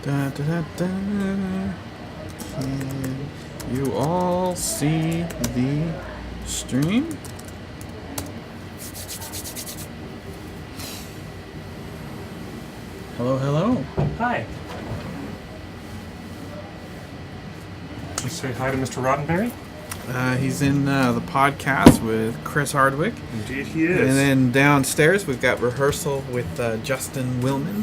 Da, da, da, da. Can you all see the stream? Hello, hello. Hi. Did you say hi to Mr. Roddenberry? He's in the podcast with Chris Hardwick. Indeed he is. And then downstairs we've got rehearsal with Justin Willman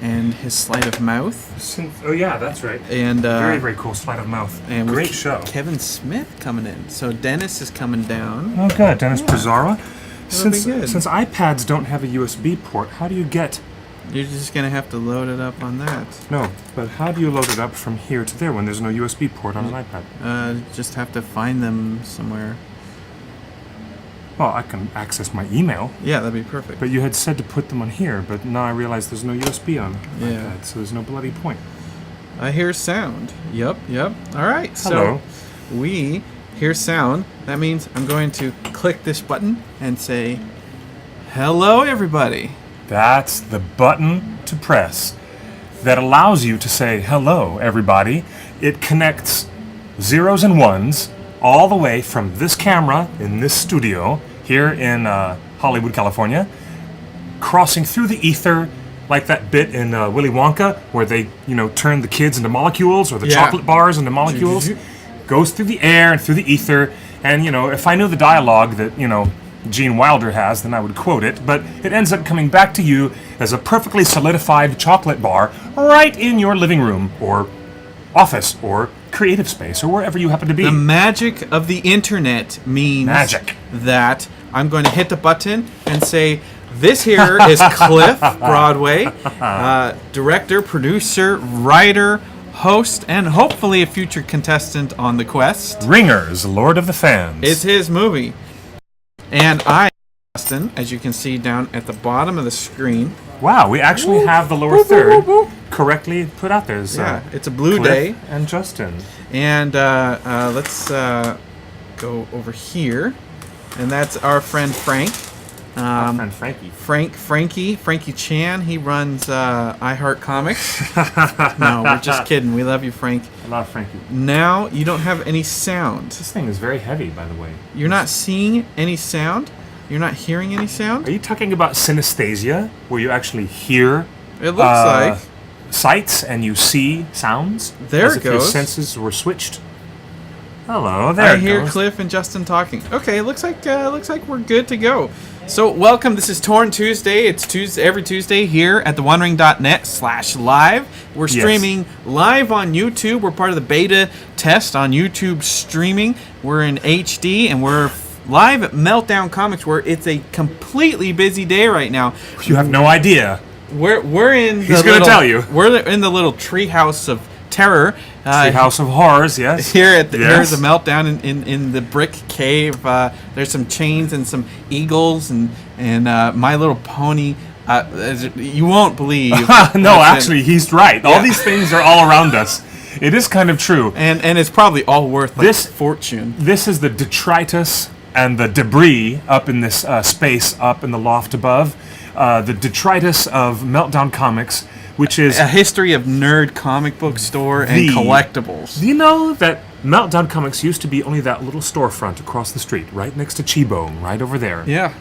and his Sleight of Mouth. Oh yeah, that's right. And very, very cool Sleight of Mouth. And great show. Kevin Smith coming in. So Dennis is coming down. Oh good, Dennis Pizarro. Since good. iPads don't have a USB port, how do you get... You're just going to have to load it up on that. No, but how do you load it up from here to there when there's no USB port on an iPad? Just have to find them somewhere. Well, I can access my email. Yeah, that'd be perfect. But you had said to put them on here, but now I realize there's no USB on Yeah. iPad, so there's no bloody point. I hear sound. Yep. All right. Hello. So we hear sound. That means I'm going to click this button and say, hello, everybody. That's the button to press that allows you to say, hello, everybody. It connects zeros and ones all the way from this camera in this studio here in Hollywood, California, crossing through the ether like that bit in Willy Wonka where they, turn the kids into molecules or the chocolate bars into molecules. Goes through the air and through the ether. And, if I knew the dialogue that, Gene Wilder has, then I would quote it, but it ends up coming back to you as a perfectly solidified chocolate bar right in your living room or office or creative space or wherever you happen to be. The magic of the internet means that I'm going to hit the button and say, this here is Cliff Broadway, director, producer, writer, host, and hopefully a future contestant on The Quest. Ringers, Lord of the Fans. It's his movie. And I, Justin, as you can see down at the bottom of the screen. Wow, we actually have the lower third correctly put out there. Yeah, it's a blue Cliff day. And Justin. And let's go over here. And that's our friend Frank. Our friend Frankie. Frankie Chan. He runs iHeart Comics. No, we're just kidding. We love you, Frank. I love Frankie. Now, you don't have any sound. This thing is very heavy, by the way. You're not seeing any sound? You're not hearing any sound? Are you talking about synesthesia, where you actually hear it looks like sights and you see sounds? There as it if your goes. senses were switched. Hello, there I it hear goes. Cliff and Justin talking. Okay, looks like we're good to go. So welcome. This is Torn Tuesday. It's Tuesday every Tuesday here at TheOneRing.net/live. We're streaming live on YouTube. We're part of the beta test on YouTube streaming. We're in HD and we're live at Meltdown Comics, where it's a completely busy day right now. You have no idea. We're in. He's going to tell you. We're in the little treehouse of terror. Treehouse of Horrors, yes. Here's a Meltdown in the brick cave. There's some chains and some eagles and My Little Pony. You won't believe. No, actually, he's right. All these things are all around us. It is kind of true. And it's probably all worth this fortune. This is the detritus and the debris up in this space up in the loft above. The detritus of Meltdown Comics, which is a history of nerd comic book store and collectibles. Do you know that Meltdown Comics used to be only that little storefront across the street, right next to Chibo, right over there? Yeah.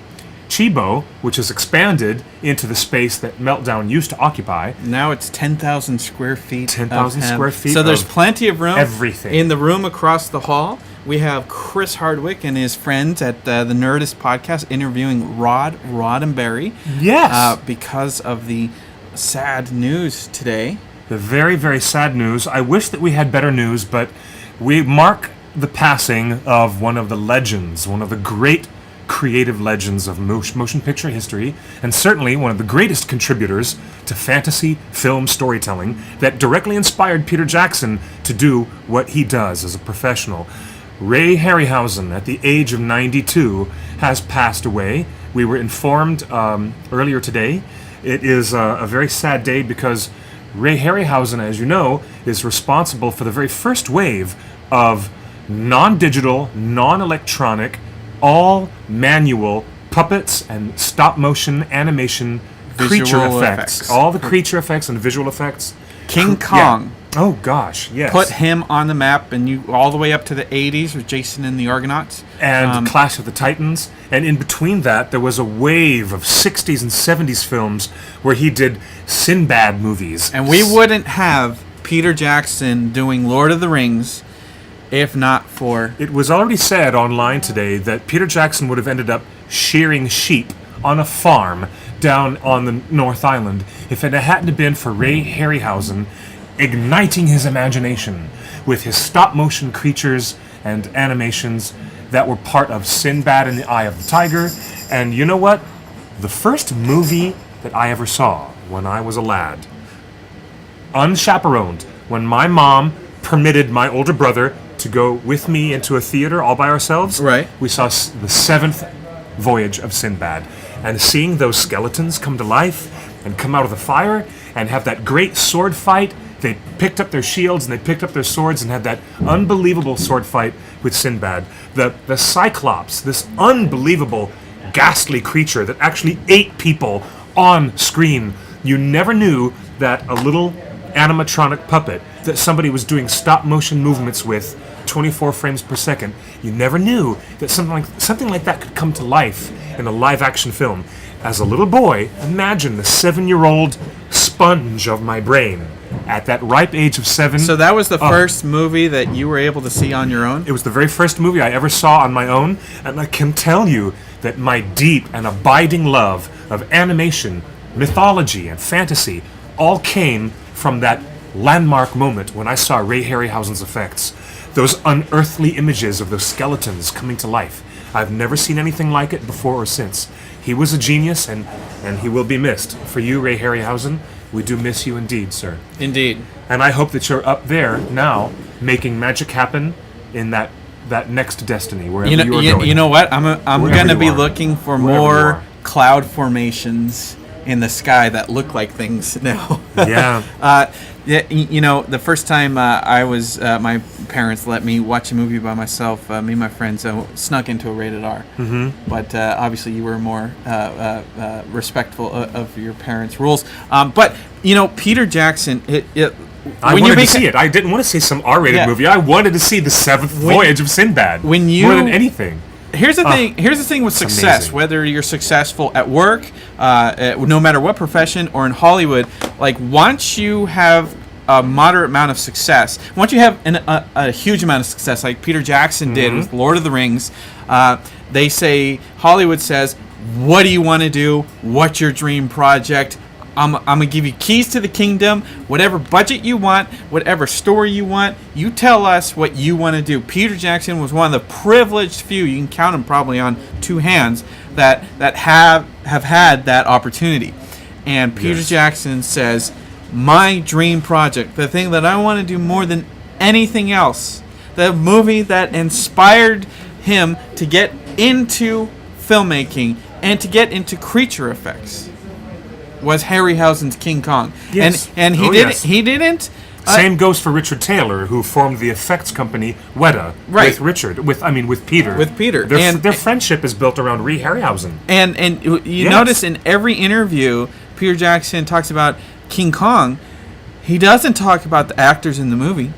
Chibo, which has expanded into the space that Meltdown used to occupy. Now it's 10,000 square feet. 10,000 square feet. So there's plenty of room. Everything. In the room across the hall, we have Chris Hardwick and his friends at the Nerdist podcast interviewing Roddenberry. Yes. Because of the sad news today. The very, very sad news. I wish that we had better news, but we mark the passing of one of the legends, one of the great creative legends of motion picture history, and certainly one of the greatest contributors to fantasy film storytelling that directly inspired Peter Jackson to do what he does as a professional. Ray Harryhausen, at the age of 92, has passed away. We were informed earlier today. It is a very sad day because Ray Harryhausen, as you know, is responsible for the very first wave of non-digital, non-electronic, all manual puppets and stop-motion animation creature effects. All the creature effects and visual effects King Kong. Oh gosh, yes. Put him on the map, and you all the way up to the 80s with Jason and the Argonauts. And Clash of the Titans. And in between that, there was a wave of 60s and 70s films where he did Sinbad movies. And we wouldn't have Peter Jackson doing Lord of the Rings if not for... It was already said online today that Peter Jackson would have ended up shearing sheep on a farm down on the North Island if it hadn't been for Ray Harryhausen igniting his imagination with his stop-motion creatures and animations that were part of Sinbad and the Eye of the Tiger. And you know what? The first movie that I ever saw when I was a lad, unchaperoned, when my mom permitted my older brother to go with me into a theater all by ourselves, right, we saw the 7th voyage of Sinbad. And seeing those skeletons come to life and come out of the fire and have that great sword fight. They picked up their shields and they picked up their swords and had that unbelievable sword fight with Sinbad. The Cyclops, this unbelievable, ghastly creature that actually ate people on screen. You never knew that a little animatronic puppet that somebody was doing stop-motion movements with 24 frames per second, you never knew that something like that could come to life in a live-action film. As a little boy, imagine the 7-year-old sponge of my brain at that ripe age of 7. So that was the first movie that you were able to see on your own? It was the very first movie I ever saw on my own, and I can tell you that my deep and abiding love of animation, mythology, and fantasy all came from that landmark moment when I saw Ray Harryhausen's effects. Those unearthly images of those skeletons coming to life. I've never seen anything like it before or since. He was a genius, and he will be missed. For you, Ray Harryhausen, we do miss you indeed, sir. Indeed. And I hope that you're up there now, making magic happen in that next destiny, wherever you are going. You know what? I'm going to be looking for more cloud formations in the sky that look like things now. Yeah. You know, the first time I was, my parents let me watch a movie by myself. Me and my friends snuck into a rated R. Mm-hmm. But obviously, you were more respectful of your parents' rules. But you know, Peter Jackson. I wanted to see it. I didn't want to see some R-rated movie. I wanted to see the 7th voyage of Sinbad. More than anything. Here's the thing. Here's the thing with success. Amazing. Whether you're successful at work, no matter what profession, or in Hollywood, like once you have a moderate amount of success, once you have a huge amount of success, like Peter Jackson did with Lord of the Rings, they say Hollywood says, "What do you want to do? What's your dream project? I'm going to give you keys to the kingdom, whatever budget you want, whatever story you want. You tell us what you want to do." Peter Jackson was one of the privileged few, you can count them probably on 2 hands, that have had that opportunity. And Peter Jackson says, my dream project, the thing that I want to do more than anything else, the movie that inspired him to get into filmmaking and to get into creature effects, was Harryhausen's King Kong. Yes. And he didn't. Same goes for Richard Taylor, who formed the effects company Weta with Peter. With Peter. Their friendship is built around Ray Harryhausen. And you notice in every interview, Peter Jackson talks about King Kong. He doesn't talk about the actors in the movie.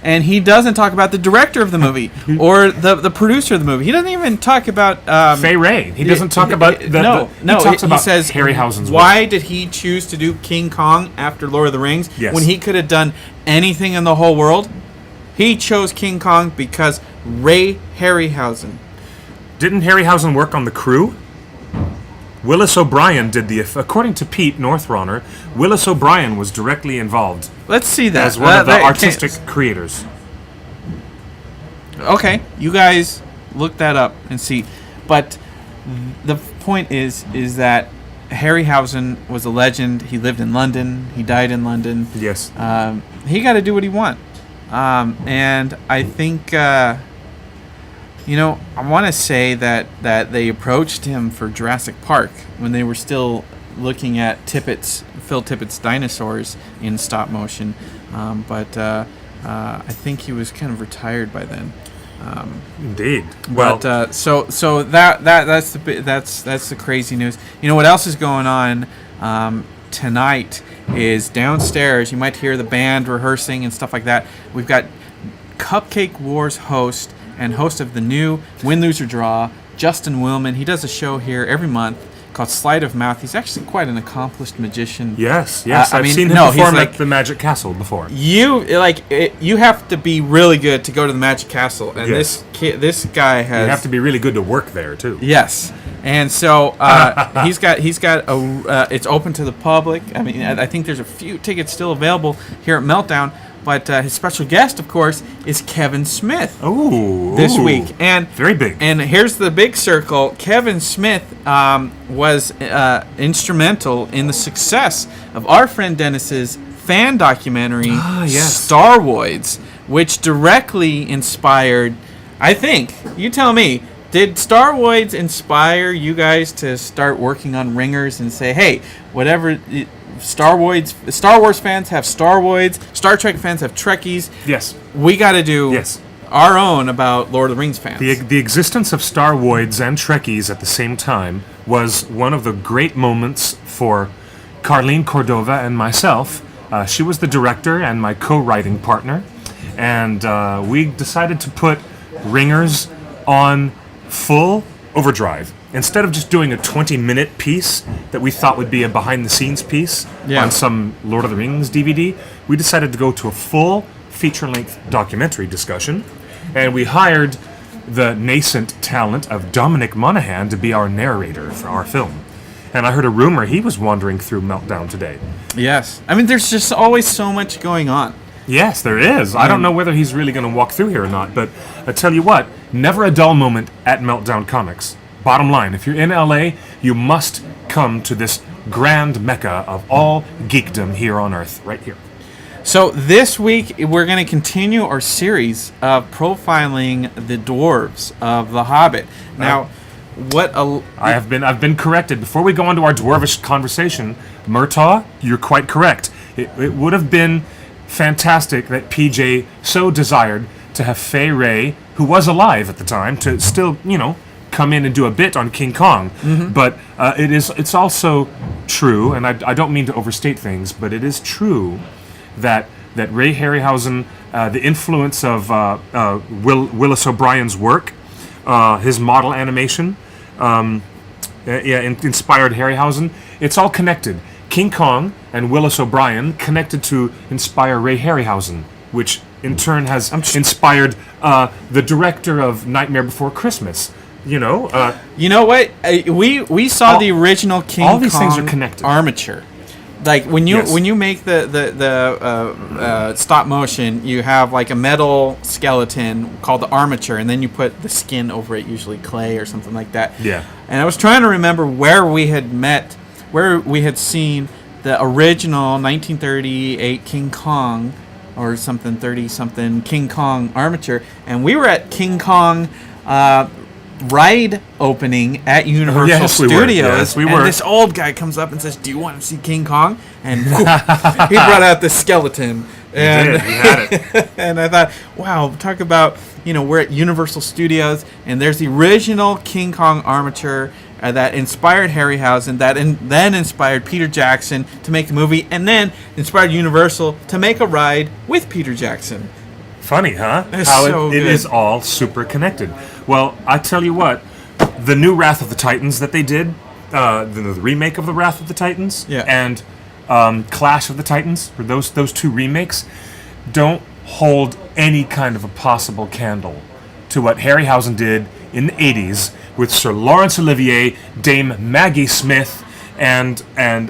And he doesn't talk about the director of the movie or the producer of the movie. He doesn't even talk about Fay Ray. He doesn't talk about he says Harryhausen's. Why did he choose to do King Kong after Lord of the Rings when he could have done anything in the whole world? He chose King Kong because Ray Harryhausen. Didn't Harryhausen work on the crew? Willis O'Brien did according to Pete Northrunner, Willis O'Brien was directly involved. Let's see that. As one of the artistic creators. Okay, you guys look that up and see. But the point is that Harryhausen was a legend. He lived in London. He died in London. Yes. He got to do what he wants. And I think... I want to say that they approached him for Jurassic Park when they were still looking at Phil Tippett's dinosaurs in stop motion, but I think he was kind of retired by then. Indeed. Well, but, so that's the crazy news. You know what else is going on tonight is downstairs. You might hear the band rehearsing and stuff like that. We've got Cupcake Wars host and host of the new Win, Lose, or Draw, Justin Willman. He does a show here every month called Sleight of Mouth. He's actually quite an accomplished magician. Yes. I've seen him perform at the Magic Castle before. You have to be really good to go to the Magic Castle, and Yes. this guy has. You have to be really good to work there too. Yes, and so he's got a. It's open to the public. I mean, I think there's a few tickets still available here at Meltdown. But his special guest, of course, is Kevin Smith. This week, and very big. And here's the big circle. Kevin Smith was instrumental in the success of our friend Dennis's fan documentary, Starwoids, which directly inspired. I think you tell me. Did Starwoids inspire you guys to start working on ringers and say, hey, whatever. Star Wars fans have Starwoids. Star Trek fans have Trekkies. Yes. We got to do our own about Lord of the Rings fans. The existence of Starwoids and Trekkies at the same time was one of the great moments for Carlene Cordova and myself. She was the director and my co-writing partner. And we decided to put ringers on full overdrive. Instead of just doing a 20-minute piece that we thought would be a behind-the-scenes piece on some Lord of the Rings DVD, we decided to go to a full feature-length documentary discussion, and we hired the nascent talent of Dominic Monaghan to be our narrator for our film. And I heard a rumor he was wandering through Meltdown today. Yes. I mean, there's just always so much going on. Yes, there is. I don't know whether he's really going to walk through here or not, but I tell you what, never a dull moment at Meltdown Comics. Bottom line, if you're in LA, you must come to this grand mecca of all geekdom here on Earth, right here. So this week, we're going to continue our series of profiling the dwarves of The Hobbit. Now, I've been corrected. Before we go on to our dwarvish conversation, Murtaugh, you're quite correct. It would have been fantastic that PJ so desired to have Fay Ray, who was alive at the time, to still, come in and do a bit on King Kong. Mm-hmm. But it's also true, and I don't mean to overstate things, but it is true that Ray Harryhausen, the influence of Willis O'Brien's work, his model animation, inspired Harryhausen. It's all connected. King Kong and Willis O'Brien connected to inspire Ray Harryhausen, which in turn has inspired the director of Nightmare Before Christmas. You know what? We saw the original King Kong. All these things are connected. Armature. Like when you make the stop motion, you have like a metal skeleton called the armature, and then you put the skin over it, usually clay or something like that. Yeah. And I was trying to remember where we had seen the original 1938 King Kong or something 30-something King Kong armature, and we were at King Kong ride opening at Universal Studios. Yes, we were. And this old guy comes up and says, "Do you want to see King Kong?" And he brought out the skeleton. And he had it. And I thought, wow, talk about, we're at Universal Studios, and there's the original King Kong armature that inspired Harryhausen, that then inspired Peter Jackson to make the movie, and then inspired Universal to make a ride with Peter Jackson. Funny, huh? It's How so it good. is all super connected. Well, I tell you what, the new Wrath of the Titans that they did, the remake of the Wrath of the Titans, and Clash of the Titans, or those two remakes, don't hold any kind of a possible candle to what Harryhausen did in the 80s with Sir Laurence Olivier, Dame Maggie Smith, and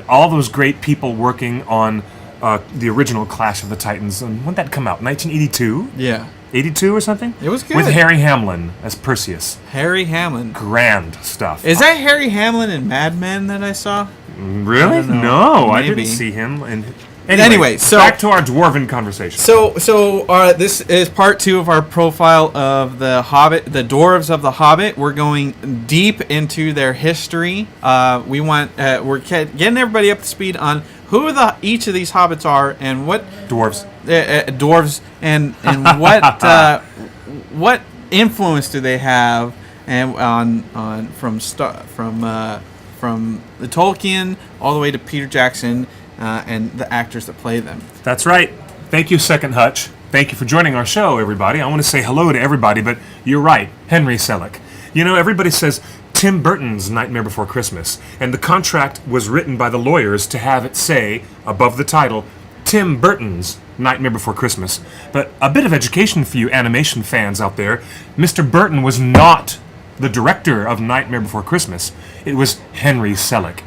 all those great people working on the original Clash of the Titans. And when did that come out? 1982? Yeah. 82 or something? It was good. With Harry Hamlin as Perseus. Harry Hamlin. Grand stuff. Is that Harry Hamlin in Mad Men that I saw? Really? No, I didn't see him. Anyway, so back to our dwarven conversation. So this is part 2 of our profile of the Hobbit, the Dwarves of the Hobbit. We're going deep into their history. We're getting everybody up to speed on who each of these hobbits are and what dwarves, dwarves, and what influence do they have and from the Tolkien all the way to Peter Jackson. and the actors that play them. That's right. Thank you, Second Hutch. Thank you for joining our show, everybody. I want to say hello to everybody, but you're right, Henry Selick. You know, everybody says Tim Burton's Nightmare Before Christmas, and the contract was written by the lawyers to have it say, above the title, Tim Burton's Nightmare Before Christmas. But a bit of education for you animation fans out there, Mr. Burton was not the director of Nightmare Before Christmas. It was Henry Selick.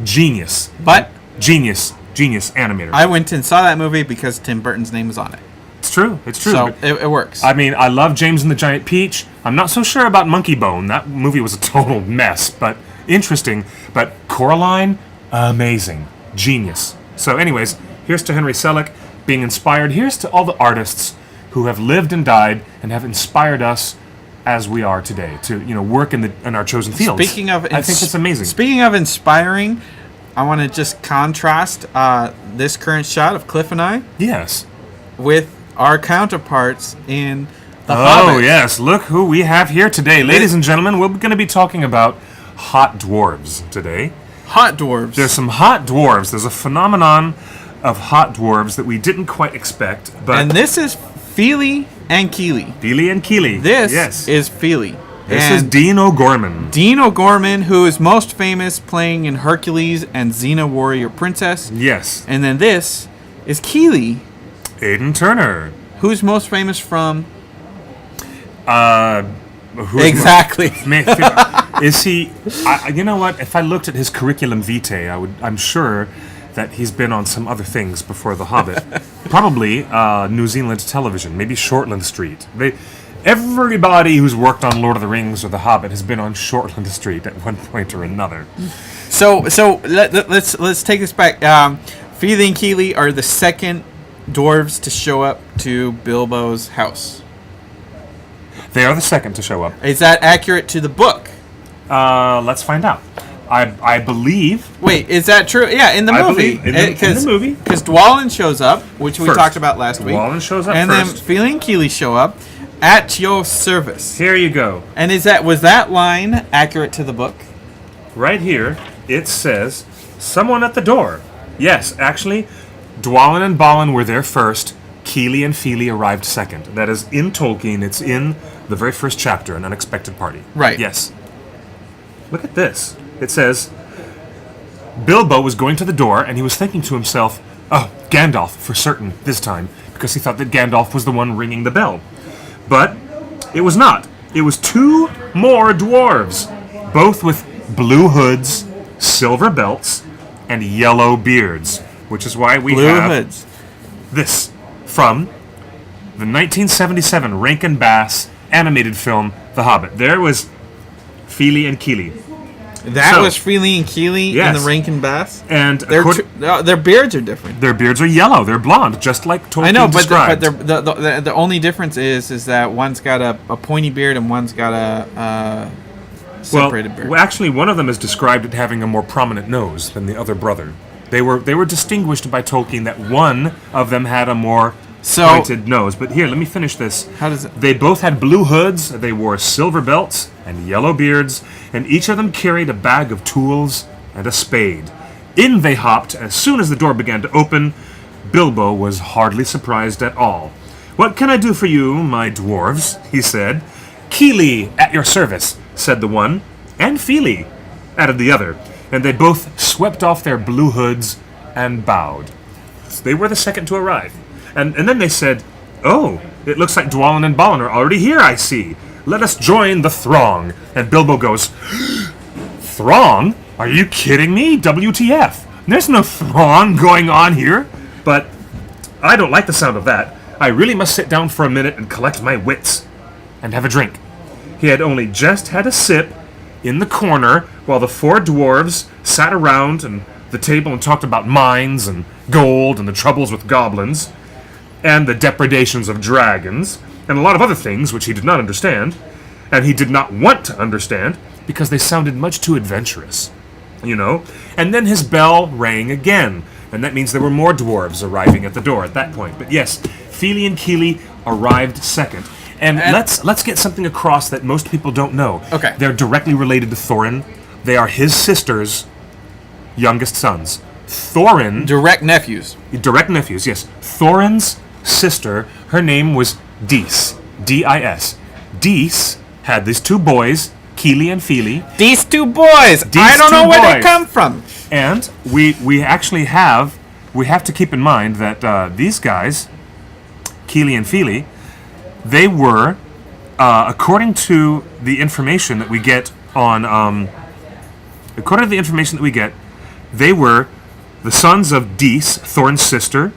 Genius. But Genius animator. I went and saw that movie because Tim Burton's name was on it. It's true. So it works. I mean, I love James and the Giant Peach. I'm not so sure about Monkey Bone. That movie was a total mess, but interesting. But Coraline, amazing. Genius. So anyways, here's to Henry Selick being inspired. Here's to all the artists who have lived and died and have inspired us as we are today to, work in our chosen fields. I think it's amazing. Speaking of inspiring, I want to just contrast this current shot of Cliff and I. Yes. With our counterparts in The Hobbit. Oh, yes. Look who we have here today. Ladies and gentlemen, we're going to be talking about hot dwarves today. Hot dwarves. There's some hot dwarves. There's a phenomenon of hot dwarves that we didn't quite expect. And this is Fili and Kili. Fili and Kili. This is Fili. This is Dean O'Gorman. Dean O'Gorman, who is most famous playing in Hercules and Xena Warrior Princess. Yes. And then this is Kili. Aidan Turner. Who's most famous from? Exactly. Is he? You know what? If I looked at his curriculum vitae, I'm sure that he's been on some other things before The Hobbit. Probably New Zealand television, maybe Shortland Street. Everybody who's worked on Lord of the Rings or The Hobbit has been on Shortland Street at one point or another. So let's take this back. Fili and Kili are the second dwarves to show up to Bilbo's house. They are the second to show up. Is that accurate to the book? Let's find out. I believe. Wait, is that true? Yeah, in the movie. In the movie. Because Dwalin shows up, which we talked about last week. Dwalin shows up and first. And then Fili and Kili show up. At your service. Here you go. And was that line accurate to the book? Right here, it says, someone at the door. Yes, actually, Dwalin and Balin were there first. Kili and Fili arrived second. That is in Tolkien. It's in the very first chapter, An Unexpected Party. Right. Yes. Look at this. It says, Bilbo was going to the door, and he was thinking to himself, oh, Gandalf, for certain, this time, because he thought that Gandalf was the one ringing the bell. But it was not. It was two more dwarves, both with blue hoods, silver belts, and yellow beards, which is why we have hoods. This from the 1977 Rankin Bass animated film, The Hobbit. There was Fili and Kili. That was Fili and Kili in the Rankin Bass? And their beards are different. Their beards are yellow. They're blonde, just like Tolkien described. But the only difference is that one's got a pointy beard and one's got a separated beard. Well, actually, one of them is described as having a more prominent nose than the other brother. They were distinguished by Tolkien that one of them had a more pointed nose. But here, let me finish this. How does it? They both had blue hoods. They wore silver belts and yellow beards, and each of them carried a bag of tools and a spade. In they hopped as soon as the door began to open. Bilbo was hardly surprised at all. "What can I do for you, my dwarves?" he said. "Kili, at your service," said the one. "And Fili," added the other. And they both swept off their blue hoods and bowed. They were the second to arrive. And then they said, "Oh, it looks like Dwalin and Balin are already here, I see. Let us join the throng." And Bilbo goes, "Throng? Are you kidding me? WTF? There's no throng going on here." But I don't like the sound of that. I really must sit down for a minute and collect my wits and have a drink. He had only just had a sip in the corner while the four dwarves sat around the table and talked about mines and gold and the troubles with goblins and the depredations of dragons and a lot of other things which he did not understand, and he did not want to understand because they sounded much too adventurous, And then his bell rang again, and that means there were more dwarves arriving at the door at that point. But yes, Fili and Kili arrived second. And let's get something across that most people don't know. Okay. They're directly related to Thorin. They are his sister's youngest sons. Thorin... Direct nephews. Direct nephews, yes. Thorin's sister, her name was Dis. D-I-S. Dis had these two boys, Kili and Fili. These two boys! I don't know where they come from. And we actually have to keep in mind that these guys, Kili and Fili, they were, according to the information that we get on... they were the sons of Dis, Thorin's sister,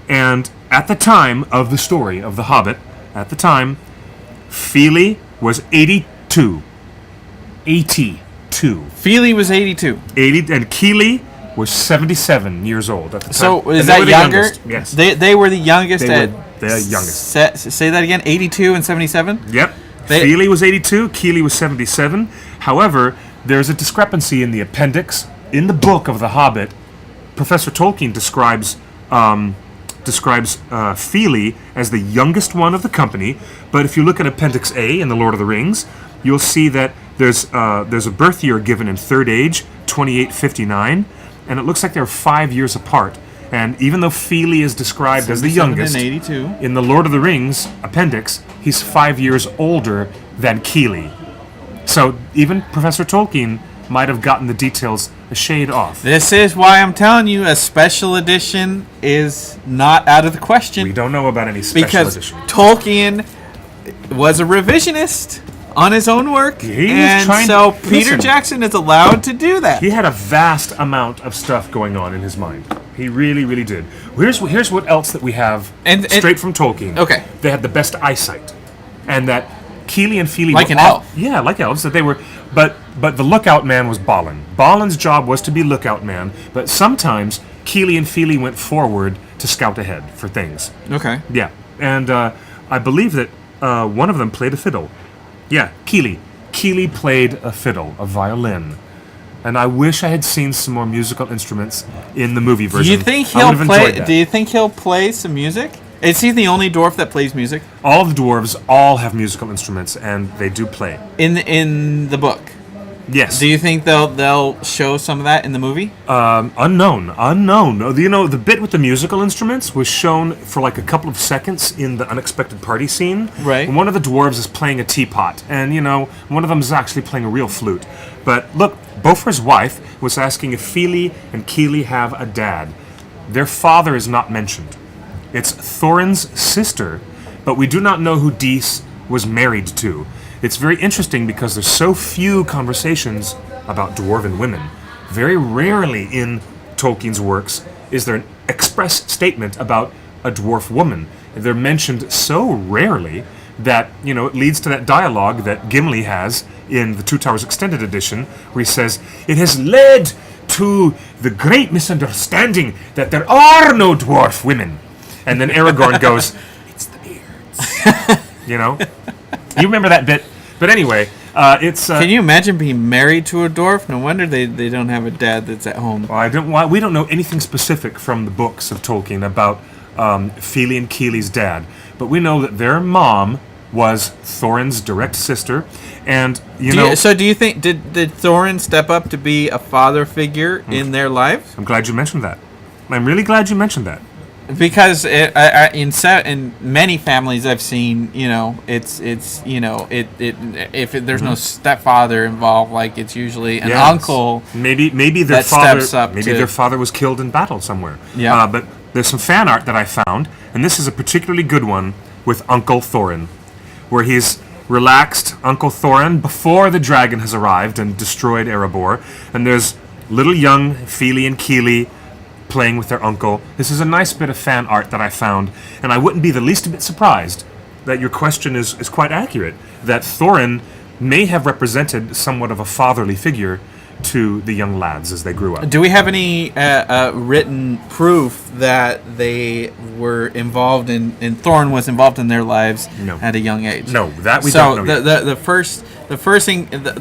and at the time of the story of The Hobbit, Fili was 82. 82. Fili was 82. 80, and Kili was 77 years old at the time. So is that younger? Yes. They were the youngest. They were the youngest. Say that again. 82 and 77. Yep. Fili was 82. Kili was 77. However, there's a discrepancy in the appendix in the book of The Hobbit. Professor Tolkien describes Fili as the youngest one of the company, but if you look at Appendix A in The Lord of the Rings, you'll see that there's a birth year given in Third Age, 2859, and it looks like they're 5 years apart. And even though Fili is described as the youngest, 82. in the Lord of the Rings appendix, he's 5 years older than Kili. So even Professor Tolkien might have gotten the details a shade off. This is why I'm telling you a special edition is not out of the question. We don't know about any special edition. Because Tolkien was a revisionist on his own work, Peter Jackson is allowed to do that. He had a vast amount of stuff going on in his mind. He really, really did. Here's what else that we have straight from Tolkien. Okay. They had the best eyesight. And that Kili and Fili like an elf. Yeah, like elves. That they were, but the lookout man was Balin. Balin's job was to be lookout man, but sometimes Kili and Fili went forward to scout ahead for things. Okay. Yeah, and I believe that one of them played a fiddle. Yeah, Kili. Kili played a fiddle, a violin. And I wish I had seen some more musical instruments in the movie version. Do you think he'll play some music? Is he the only dwarf that plays music? All of the dwarves all have musical instruments, and they do play. In the book? Yes. Do you think they'll show some of that in the movie? Unknown. You know, the bit with the musical instruments was shown for like a couple of seconds in the unexpected party scene. Right. And one of the dwarves is playing a teapot, and you know, one of them is actually playing a real flute. But look, Beaufort's wife was asking if Fili and Kili have a dad. Their father is not mentioned. It's Thorin's sister, but we do not know who Dis was married to. It's very interesting because there's so few conversations about dwarven women. Very rarely in Tolkien's works is there an express statement about a dwarf woman. They're mentioned so rarely that, you know, it leads to that dialogue that Gimli has in the Two Towers Extended Edition, where he says, "It has led to the great misunderstanding that there are no dwarf women." And then Aragorn goes, "It's the beards." You know? You remember that bit? But anyway, it's... Can you imagine being married to a dwarf? No wonder they don't have a dad that's at home. Well, we don't know anything specific from the books of Tolkien about Fili and Kili's dad. But we know that their mom was Thorin's direct sister. And, So do you think... Did Thorin step up to be a father figure in their lives? I'm glad you mentioned that. I'm really glad you mentioned that. Because in many families I've seen, it's if there's no stepfather involved, like it's usually an uncle. Maybe their father steps up. Maybe their father was killed in battle somewhere. Yeah. But there's some fan art that I found, and this is a particularly good one with Uncle Thorin, where he's relaxed Uncle Thorin before the dragon has arrived and destroyed Erebor, and there's little young Fili and Kili playing with their uncle. This is a nice bit of fan art that I found, and I wouldn't be the least bit surprised that your question is quite accurate, that Thorin may have represented somewhat of a fatherly figure to the young lads as they grew up. Do we have any written proof that they were involved in Thorin was involved in their lives at a young age? No, that we don't know yet. The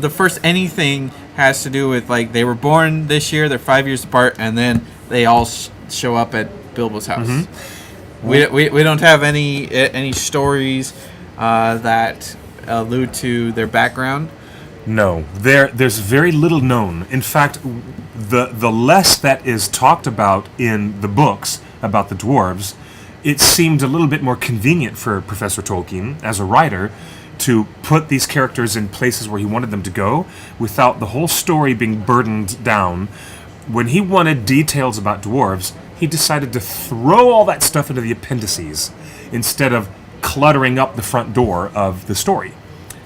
first anything has to do with, like, they were born this year, they're 5 years apart, and then they all show up at Bilbo's house. Mm-hmm. We don't have any stories that allude to their background. No, there's very little known. In fact, the less that is talked about in the books about the dwarves, it seemed a little bit more convenient for Professor Tolkien as a writer to put these characters in places where he wanted them to go without the whole story being burdened down. When he wanted details about dwarves, he decided to throw all that stuff into the appendices instead of cluttering up the front door of the story.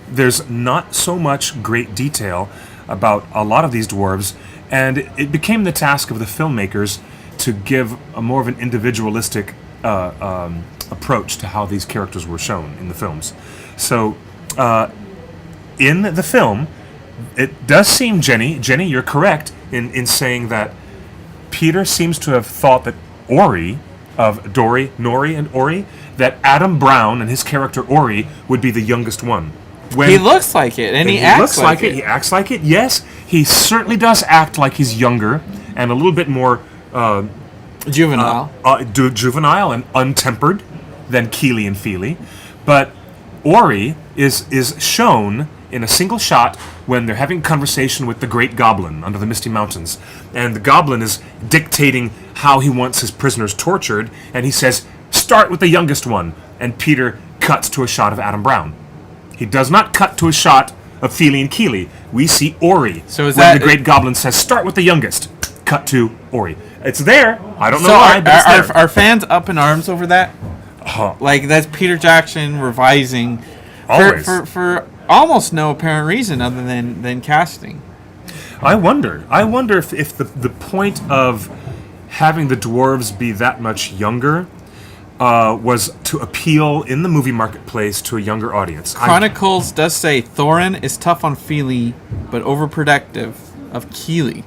There's not so much great detail about a lot of these dwarves, and it became the task of the filmmakers to give a more of an individualistic approach to how these characters were shown in the films. So, in the film, it does seem, Jenny, you're correct in saying that Peter seems to have thought that Ori, of Dory, Nori, and Ori, that Adam Brown and his character Ori would be the youngest one. He looks like it, and he acts like it. He acts like it, yes. He certainly does act like he's younger and a little bit more juvenile. Juvenile and untempered than Kili and Fili. But Ori is shown in a single shot when they're having a conversation with the Great Goblin under the Misty Mountains. And the Goblin is dictating how he wants his prisoners tortured, and he says, "Start with the youngest one." And Peter cuts to a shot of Adam Brown. He does not cut to a shot of Fili and Kili. We see Ori. So is when that the Great Goblin says, "Start with the youngest." Cut to Ori. It's there. I don't know so why, but it's there. Are fans up in arms over that? Like, that's Peter Jackson revising for almost no apparent reason other than casting. I wonder if the point of having the dwarves be that much younger was to appeal in the movie marketplace to a younger audience. Chronicles does say Thorin is tough on Fili, but overprotective of Kili.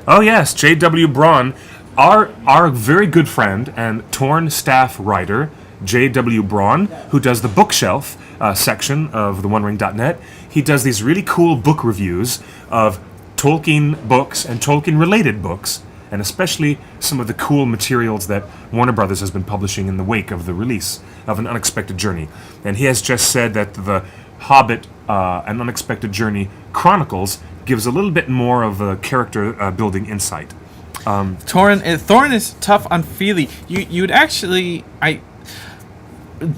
Oh yes, J.W. Braun, our very good friend and Torn staff writer, J.W. Braun, who does the bookshelf section of TheOneRing.net. He does these really cool book reviews of Tolkien books and Tolkien-related books, and especially some of the cool materials that Warner Brothers has been publishing in the wake of the release of An Unexpected Journey. And he has just said that the Hobbit, An Unexpected Journey Chronicles gives a little bit more of a character building insight. Thorin is tough on Fili. You would actually...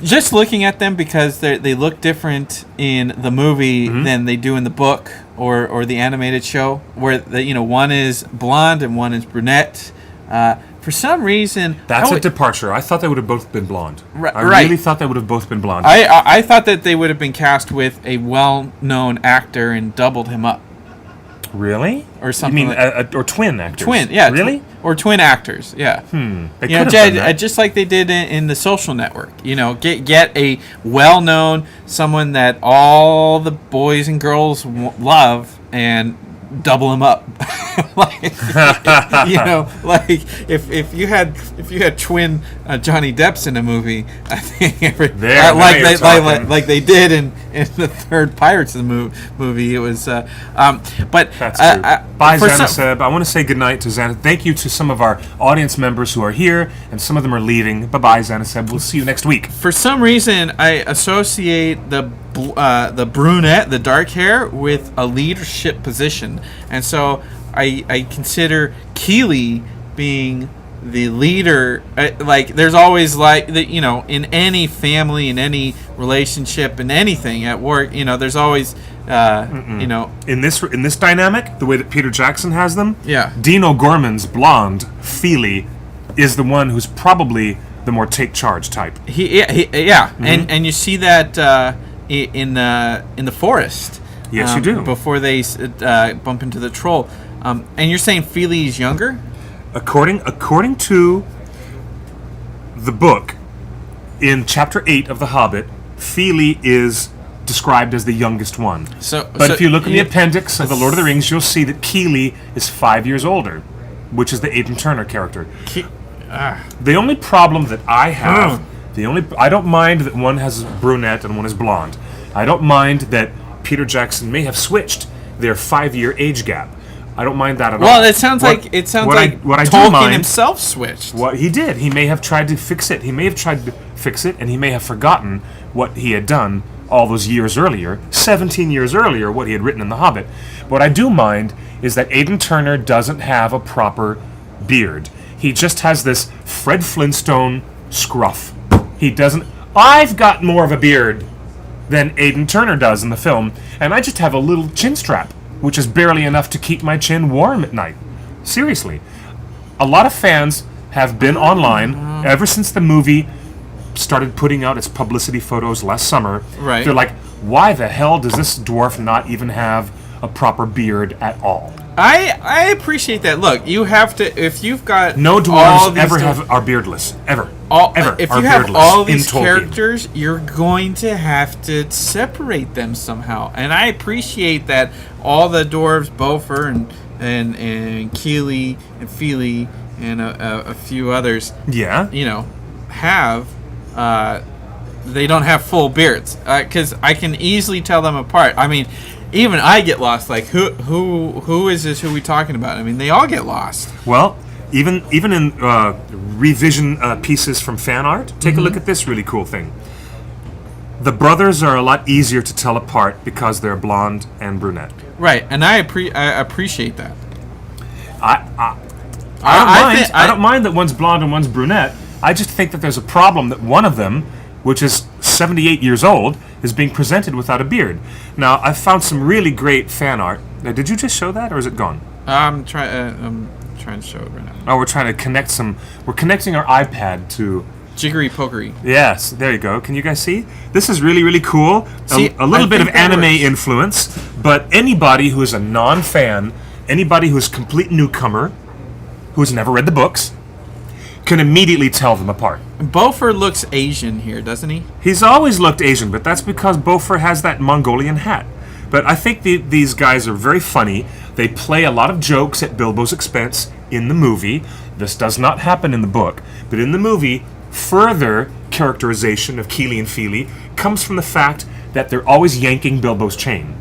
Just looking at them, because they look different in the movie than they do in the book or the animated show, where one is blonde and one is brunette. For some reason, that's a departure. I thought they would have both been blonde. I really thought they would have both been blonde. I thought that they would have been cast with a well-known actor and doubled him up. Really? Or something? You mean or twin actors? Twin, yeah. Really? Or twin actors, yeah. They could have done that. Just like they did in The Social Network. Get a well-known, someone that all the boys and girls love, and double him up. If you had twin Johnny Depps in a movie, I think like they did in the third Pirates of the movie, it was. But that's true. Bye, Xanaseb. I want to say goodnight to Xanaseb. Thank you to some of our audience members who are here, and some of them are leaving. Bye, Xanaseb. We'll see you next week. For some reason, I associate the brunette, the dark hair, with a leadership position, and so I consider Kili being the leader. There's always in any family, in any relationship, in anything at work, there's always in this dynamic, the way that Peter Jackson has them, Dean O'Gorman's blonde Fili is the one who's probably the more take charge type. And you see that in the forest. Yes, you do. Before they bump into the troll. And you're saying Fili is younger? According to the book, in Chapter 8 of The Hobbit, Fili is described as the youngest one. But if you look in the appendix of The Lord of the Rings, you'll see that Kili is 5 years older, which is the Aidan Turner character. The only problem that I have, I don't mind that one has brunette and one is blonde. I don't mind that Peter Jackson may have switched their 5-year age gap. I don't mind that at all. Well, it sounds like Tolkien himself switched. What he did, he may have tried to fix it. He may have tried to fix it, and he may have forgotten what he had done all those years earlier, 17 years earlier, what he had written in The Hobbit. What I do mind is that Aidan Turner doesn't have a proper beard. He just has this Fred Flintstone scruff. He doesn't... I've got more of a beard than Aidan Turner does in the film, and I just have a little chin strap, which is barely enough to keep my chin warm at night. Seriously. A lot of fans have been online ever since the movie started putting out its publicity photos last summer. Right. They're like, why the hell does this dwarf not even have a proper beard at all? I appreciate that. Look, you have to, if you've got No all dwarves these ever are beardless. Ever. If are you have beardless all in these Tolkien. characters, you're going to have to separate them somehow. And I appreciate that all the dwarves, Beaufort and Kili and Fili and a few others, Yeah. have they don't have full beards, because I can easily tell them apart. I mean, even I get lost. Like, who is this? Who are we talking about? I mean, they all get lost. Well, even in revision pieces from fan art, take a look at this really cool thing. The brothers are a lot easier to tell apart because they're blonde and brunette. Right, and I appreciate that. I don't mind that one's blonde and one's brunette. I just think that there's a problem that one of them, which is 78 years old, is being presented without a beard. Now, I've found some really great fan art. Now, did you just show that, or is it gone? I'm trying to show it right now. Oh, we're trying to connect some... We're connecting our iPad to... Jiggery pokery. Yes, there you go. Can you guys see? This is really, really cool. See, A little I bit of think that anime works. influence, but anybody who is a non-fan, anybody who's a complete newcomer, who's never read the books, can immediately tell them apart. Beaufort looks Asian here, doesn't he? He's always looked Asian, but that's because Beaufort has that Mongolian hat. But I think these guys are very funny. They play a lot of jokes at Bilbo's expense in the movie. This does not happen in the book, but in the movie, further characterization of Kili and Fili comes from the fact that they're always yanking Bilbo's chain.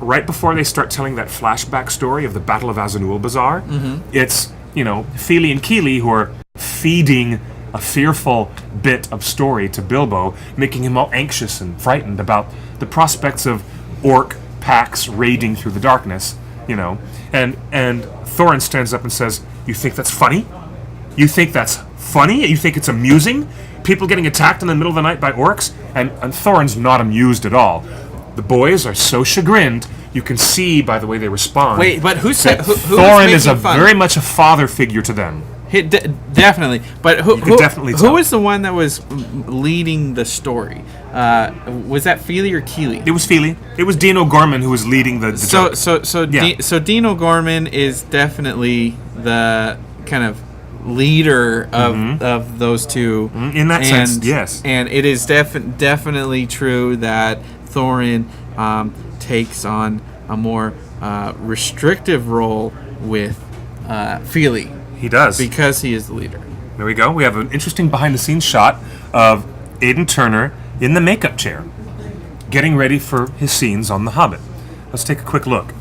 Right before they start telling that flashback story of the Battle of Azanul Bazaar, it's, Fili and Kili who are feeding a fearful bit of story to Bilbo, making him all anxious and frightened about the prospects of orc packs raiding through the darkness, And Thorin stands up and says, "You think that's funny? You think that's funny? You think it's amusing? People getting attacked in the middle of the night by orcs?" And Thorin's not amused at all. The boys are so chagrined, you can see by the way they respond. Wait, but who said who Thorin is fun? very much a father figure to them. Definitely, but You can definitely tell. who was the one that was leading the story? Was that Fili or Kili? It was Fili. It was Dean O'Gorman who was leading the joke. So Dean O'Gorman is definitely the kind of leader of those two. In that sense, yes. And it is definitely true that Thorin takes on a more restrictive role with Fili. He does. Because he is the leader. There we go. We have an interesting behind-the-scenes shot of Aidan Turner in the makeup chair, getting ready for his scenes on The Hobbit. Let's take a quick look.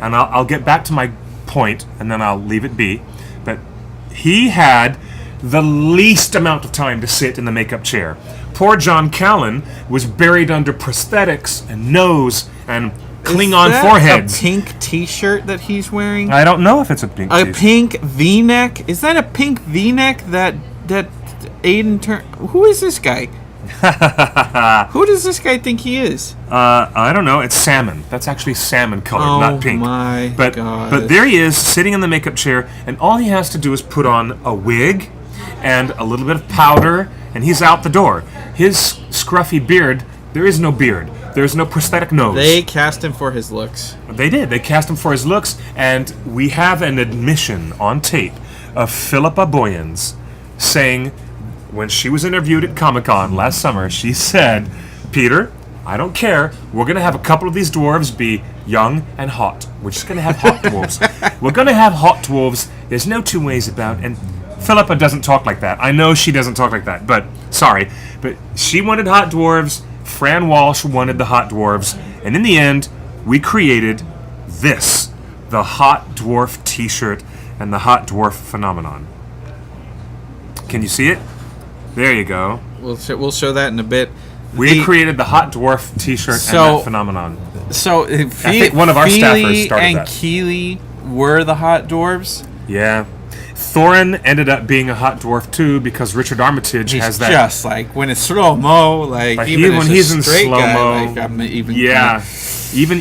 And I'll get back to my point, and then I'll leave it be. But he had the least amount of time to sit in the makeup chair. Poor John Callan was buried under prosthetics and nose and Klingon foreheads. A pink T-shirt that he's wearing? I don't know if it's a pink A t-shirt. pink V-neck? Is that a pink V-neck that Aidan Turner? Who is this guy? Who does this guy think he is? I don't know. It's salmon. That's actually salmon colored, not pink. Oh my God! But there he is, sitting in the makeup chair, and all he has to do is put on a wig and a little bit of powder, and he's out the door. His scruffy beard. There is no beard. There's no prosthetic nose. They cast him for his looks. They did. They cast him for his looks, and we have an admission on tape of Philippa Boyens saying, when she was interviewed at Comic-Con last summer, she said, "Peter, I don't care. We're going to have a couple of these dwarves be young and hot. We're just going to have hot dwarves. We're going to have hot dwarves. There's no two ways about it." And Philippa doesn't talk like that. I know she doesn't talk like that, but sorry. But she wanted hot dwarves. Fran Walsh wanted the hot dwarves. And in the end, we created this, the hot dwarf t-shirt and the hot dwarf phenomenon. Can you see it? There you go. We'll show that in a bit. We created the hot dwarf T-shirt and that phenomenon. So I think one of our staffers started and that. Kili were the hot dwarves. Yeah. Thorin ended up being a hot dwarf too because Richard Armitage has that. Just like when it's slow mo, like even when he's in slow mo. Like I'm even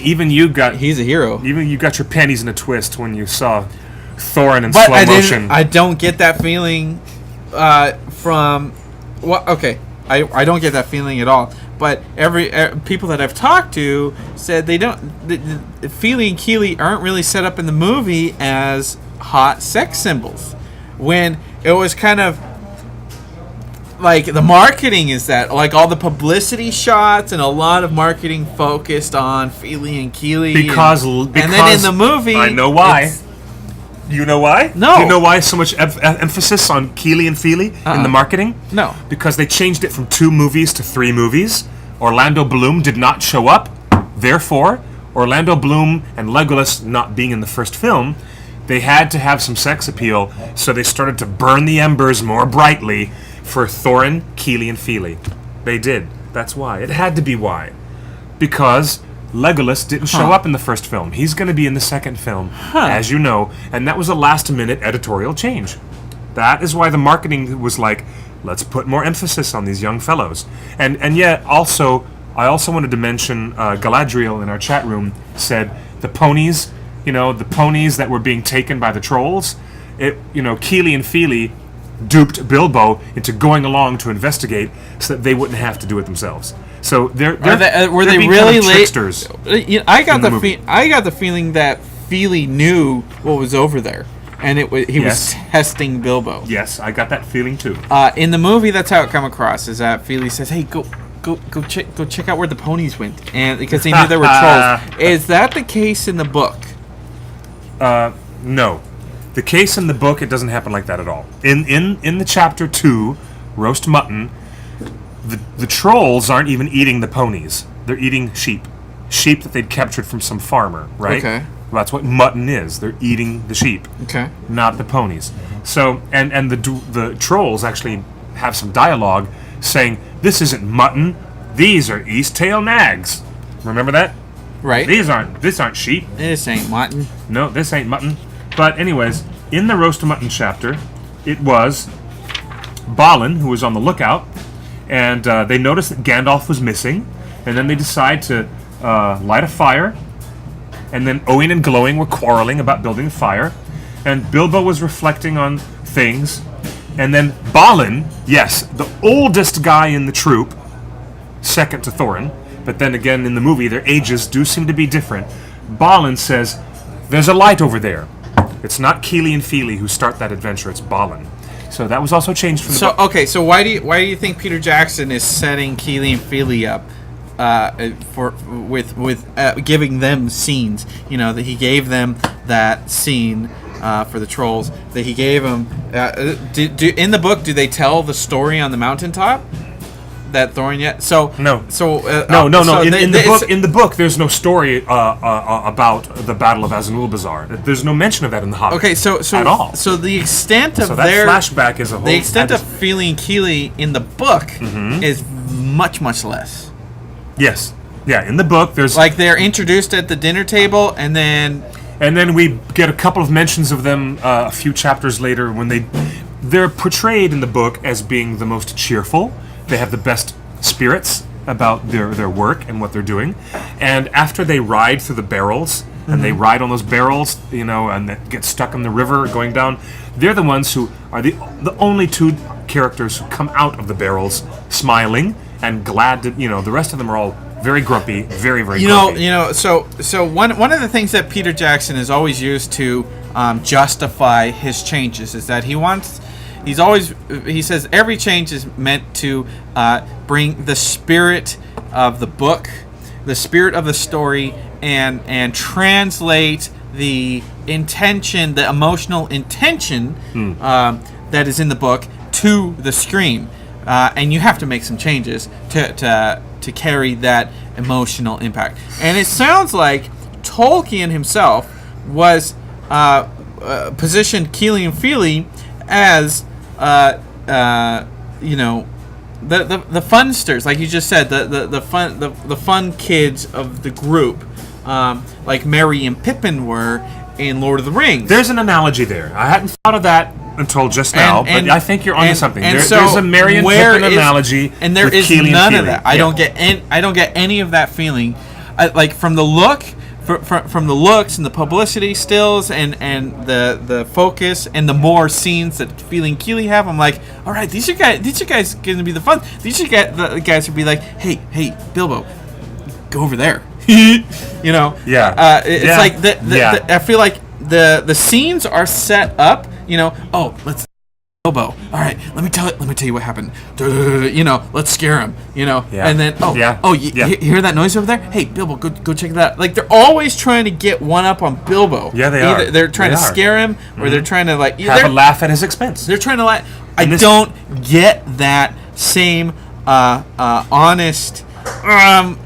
even you got. He's a hero. Even you got your panties in a twist when you saw Thorin in slow motion. I don't get that feeling from. Well, okay, I don't get that feeling at all. But people that I've talked to said they don't. Fili and Kili aren't really set up in the movie as hot sex symbols, when it was kind of like the marketing is that, like, all the publicity shots and a lot of marketing focused on Fili and Kili because and then in the movie I know why. You know why? No. Do you know why so much emphasis on Kili and Fili in the marketing? No. Because they changed it from 2 movies to 3 movies. Orlando Bloom did not show up. Therefore, Orlando Bloom and Legolas not being in the first film, they had to have some sex appeal, so they started to burn the embers more brightly for Thorin, Kili, and Fili. They did. That's why. It had to be why. Because Legolas didn't show up in the first film. He's going to be in the second film, as you know, and that was a last-minute editorial change. That is why the marketing was like, let's put more emphasis on these young fellows. And yet, also, I also wanted to mention Galadriel in our chat room said the ponies, the ponies that were being taken by the trolls, Kili and Fili duped Bilbo into going along to investigate so that they wouldn't have to do it themselves. So were they really late? Tricksters. I got the feeling that Fili knew what was over there, and he was testing Bilbo. Yes, I got that feeling too. In the movie, that's how it come across. Is that Fili says, "Hey, go check out where the ponies went," and because they knew there were trolls. Is that the case in the book? No. The case in the book, it doesn't happen like that at all. In the chapter 2, Roast Mutton, the trolls aren't even eating the ponies. They're eating sheep. Sheep that they'd captured from some farmer, right? Okay. That's what mutton is. They're eating the sheep. Okay. Not the ponies. So, and the trolls actually have some dialogue saying, this isn't mutton, these are East-tail nags. Remember that? Right. This aren't sheep. This ain't mutton. No, this ain't mutton. But anyways, in the Roast Mutton chapter, it was Balin who was on the lookout, and they noticed that Gandalf was missing, and then they decide to light a fire, and then Owen and Glowing were quarreling about building a fire, and Bilbo was reflecting on things, and then Balin, yes, the oldest guy in the troop, second to Thorin, but then again in the movie their ages do seem to be different. Balin says, there's a light over there. It's not Kili and Fili who start that adventure, it's Balin. So that was also changed from the book. Okay, so why do you think Peter Jackson is setting Kili and Fili up with giving them scenes? That he gave them that scene for the trolls. That he gave them. In the book, do they tell the story on the mountaintop? That Thorin yet? So no. So no. In the book, there's no story about the Battle of Azanul-Bazar. There's no mention of that in the Hobbit. Okay, so at all. So the extent of that flashback is a whole. The extent of Fili and Kili in the book is much less. Yes. Yeah. In the book, there's like they're introduced at the dinner table, and then we get a couple of mentions of them a few chapters later when they're portrayed in the book as being the most cheerful. They have the best spirits about their work and what they're doing. And after they ride through the barrels, and they ride on those barrels, and they get stuck in the river going down, they're the ones who are the only 2 characters who come out of the barrels smiling and glad to, the rest of them are all very grumpy, very, very grumpy. So one of the things that Peter Jackson has always used to justify his changes is that he says every change is meant to bring the spirit of the book, the spirit of the story, and translate the intention, the emotional intention that is in the book to the screen. And you have to make some changes to carry that emotional impact. And it sounds like Tolkien himself was positioned Kili and Fili as the funsters, like you just said, the fun kids of the group, like Merry and Pippin were in Lord of the Rings. There's an analogy there. I hadn't thought of that until just now, but I think you're onto something. So there's a Merry and Pippin analogy, and there is Kili none and of that. Yeah. I don't get any of that feeling, like from the look. From the looks and the publicity stills and the focus and the more scenes that Fili and Kili have, I'm like, all right, these are guys going to be the fun. These are the guys who be like, hey, Bilbo, go over there. You know? Yeah. It's like I feel like the scenes are set up. You know? Oh, let's. Bilbo. All right, let me tell you what happened. You know, let's scare him. You know, and then hear that noise over there? Hey, Bilbo, go check that. Like they're always trying to get one up on Bilbo. Yeah, they Either are. they're trying to scare him, or they're trying to like have a laugh at his expense. They're trying to like. I don't get that same honest.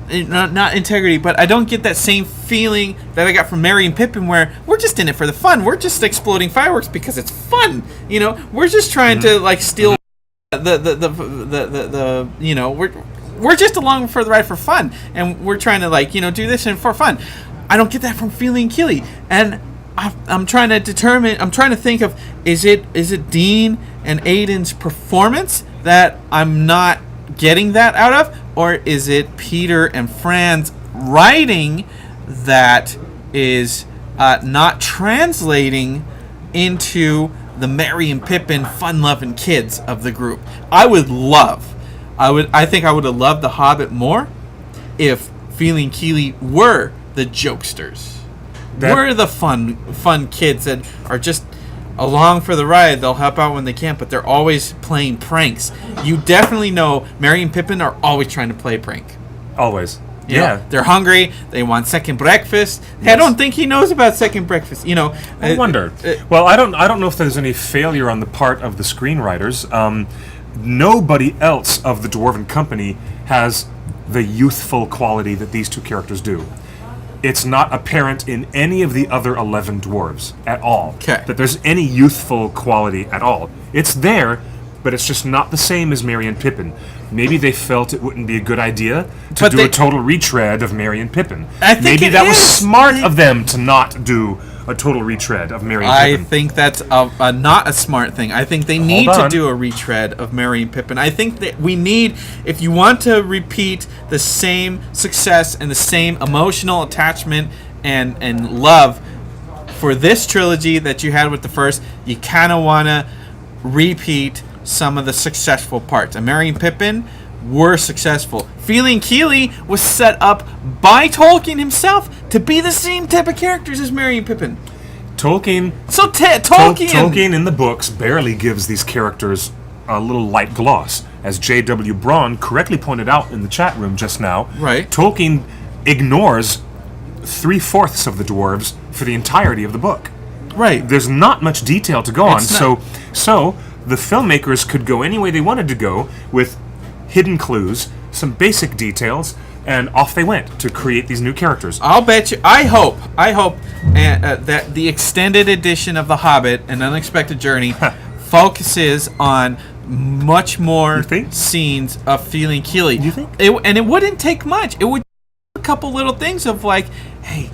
Not integrity, but I don't get that same feeling that I got from Merry and Pippin, where we're just in it for the fun. We're just exploding fireworks because it's fun. You know, we're just trying to like steal the you know, we're just along for the ride for fun, and we're trying to like, you know, do this and for fun. I don't get that from Fili and Kili, and I'm trying to determine. I'm trying to think of is it Dean and Aiden's performance that I'm not getting that out of, or is it Peter and Fran's writing that is not translating into the Merry and Pippin fun-loving kids of the group? I think I would have loved The Hobbit more if Fili and Kili were the jokesters, were the fun kids that are just along for the ride. They'll help out when they can, but they're always playing pranks. You definitely know Merry and Pippin are always trying to play a prank. Always. You know, they're hungry. They want second breakfast. Yes. I don't think he knows about second breakfast. You know, I wonder. Well, I don't know if there's any failure on the part of the screenwriters. Nobody else of the Dwarven Company has the youthful quality that these two characters do. It's not apparent in any of the other 11 dwarves at all that there's any youthful quality at all. It's there, but it's just not the same as Merry and Pippin. Maybe they felt it wouldn't be a good idea to do a total retread of Merry and Pippin. Maybe that was smart of them to not do a total retread of Merry and Pippin. I think that's not a smart thing. I think they need to do a retread of Merry and Pippin. I think that we need, if you want to repeat the same success and the same emotional attachment and love for this trilogy that you had with the first, you kind of want to repeat some of the successful parts. And Merry and Pippin were successful. Fili and Kili was set up by Tolkien himself to be the same type of characters as Merry and Pippin. Tolkien in the books barely gives these characters a little light gloss. As J.W. Braun correctly pointed out in the chat room just now, right. Tolkien ignores 3/4 of the dwarves for the entirety of the book. Right. There's not much detail to go on. So the filmmakers could go any way they wanted to go with hidden clues, some basic details, and off they went to create these new characters. I'll bet you. I hope that the extended edition of The Hobbit: An Unexpected Journey focuses on much more scenes of Fili and Kili. You think? And it wouldn't take much. It would take a couple little things of like, hey,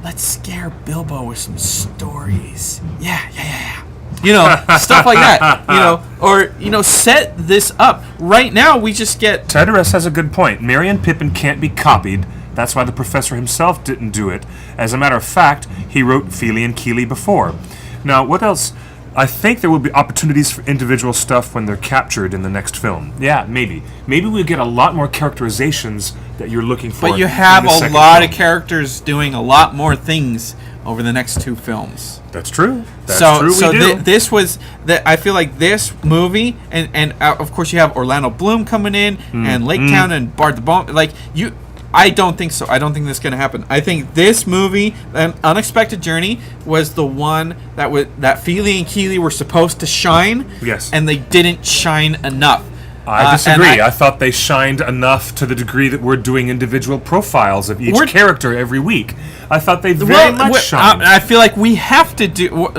let's scare Bilbo with some stories. Yeah. You know, stuff like that. You know, or, you know, set this up. Right now, we just get... Tiderus has a good point. Merry and Pippin can't be copied. That's why the professor himself didn't do it. As a matter of fact, he wrote Fili and Kili before. Now, what else? I think there will be opportunities for individual stuff when they're captured in the next film. Yeah, maybe. Maybe we'll get a lot more characterizations that you're looking for. But you have a lot of characters doing a lot more things over the next two films. That's true. This was that. I feel like this movie, and of course you have Orlando Bloom coming in, and Lake Town and Bard the Bone. Like you, I don't think so. I don't think this is going to happen. I think this movie, An Unexpected Journey, was the one that Fili and Kili were supposed to shine. Yes. And they didn't shine enough. I disagree. I thought they shined enough to the degree that we're doing individual profiles of each character every week. I thought they very much shined. I feel like we have to do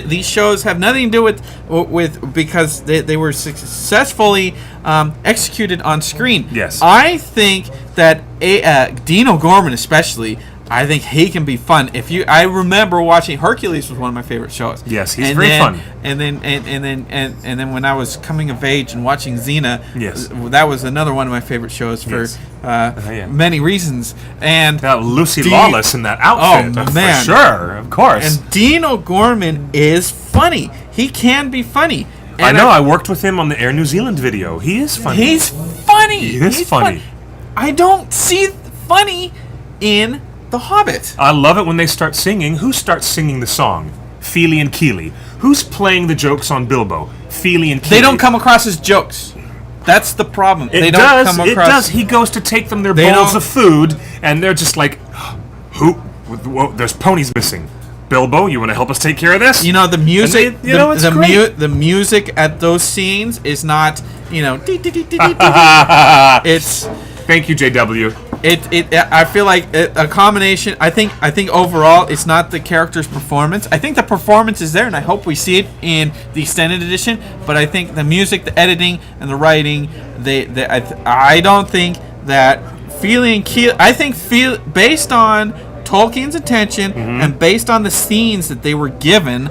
these shows have nothing to do with because they were successfully executed on screen. Yes, I think that Dino Gorman especially. I think he can be fun. I remember watching Hercules was one of my favorite shows. Yes, he's very fun. And then when I was coming of age and watching Xena, yes, that was another one of my favorite shows for many reasons. And Lucy Lawless in that outfit, man, for sure, of course. And Dino Gorman is funny. He can be funny. And I worked with him on the Air New Zealand video. He is funny. He's funny. He's funny. I don't see funny in The Hobbit. I love it when they start singing. Who starts singing the song? Fili and Kili. Who's playing the jokes on Bilbo? Fili and Kili. They don't come across as jokes. That's the problem. It does. He goes to take them their bowls of food, and they're just like, "Who? Whoa, there's ponies missing. Bilbo, you want to help us take care of this?" You know, the music. It's great. The music at those scenes is not. It's. Thank you, JW. I feel like a combination. I think overall it's not the character's performance. I think the performance is there, and I hope we see it in the extended edition. But I think the music, the editing, and the writing. I don't think that Fili and Kili. I think based on Tolkien's attention and based on the scenes that they were given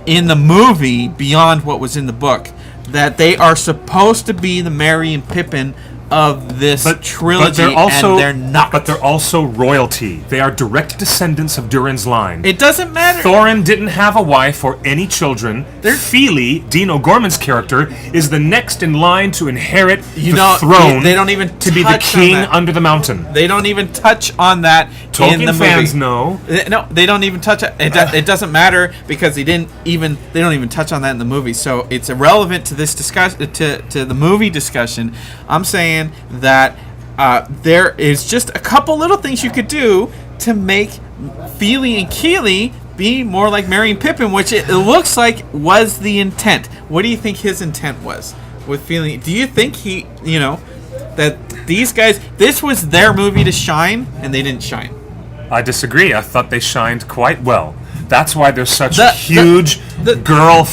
in the movie beyond what was in the book, that they are supposed to be the Merry and Pippin of this trilogy, and they're not. But they're also royalty. They are direct descendants of Durin's line. It doesn't matter. Thorin didn't have a wife or any children. Fili, Dino Gorman's character, is the next in line to inherit the throne. They don't even to be the king under the mountain. They don't even touch on that Tolkien in the movie. fans know. No, they don't even touch it. It doesn't matter because they don't even touch on that in the movie. So it's irrelevant to this discussion, to the movie discussion. I'm saying that there is just a couple little things you could do to make Fili and Kili be more like Merry and Pippin, which it looks like was the intent. What do you think his intent was with Fili? Do you think that these guys, this was their movie to shine, and they didn't shine? I disagree. I thought they shined quite well. That's why there's such a huge girl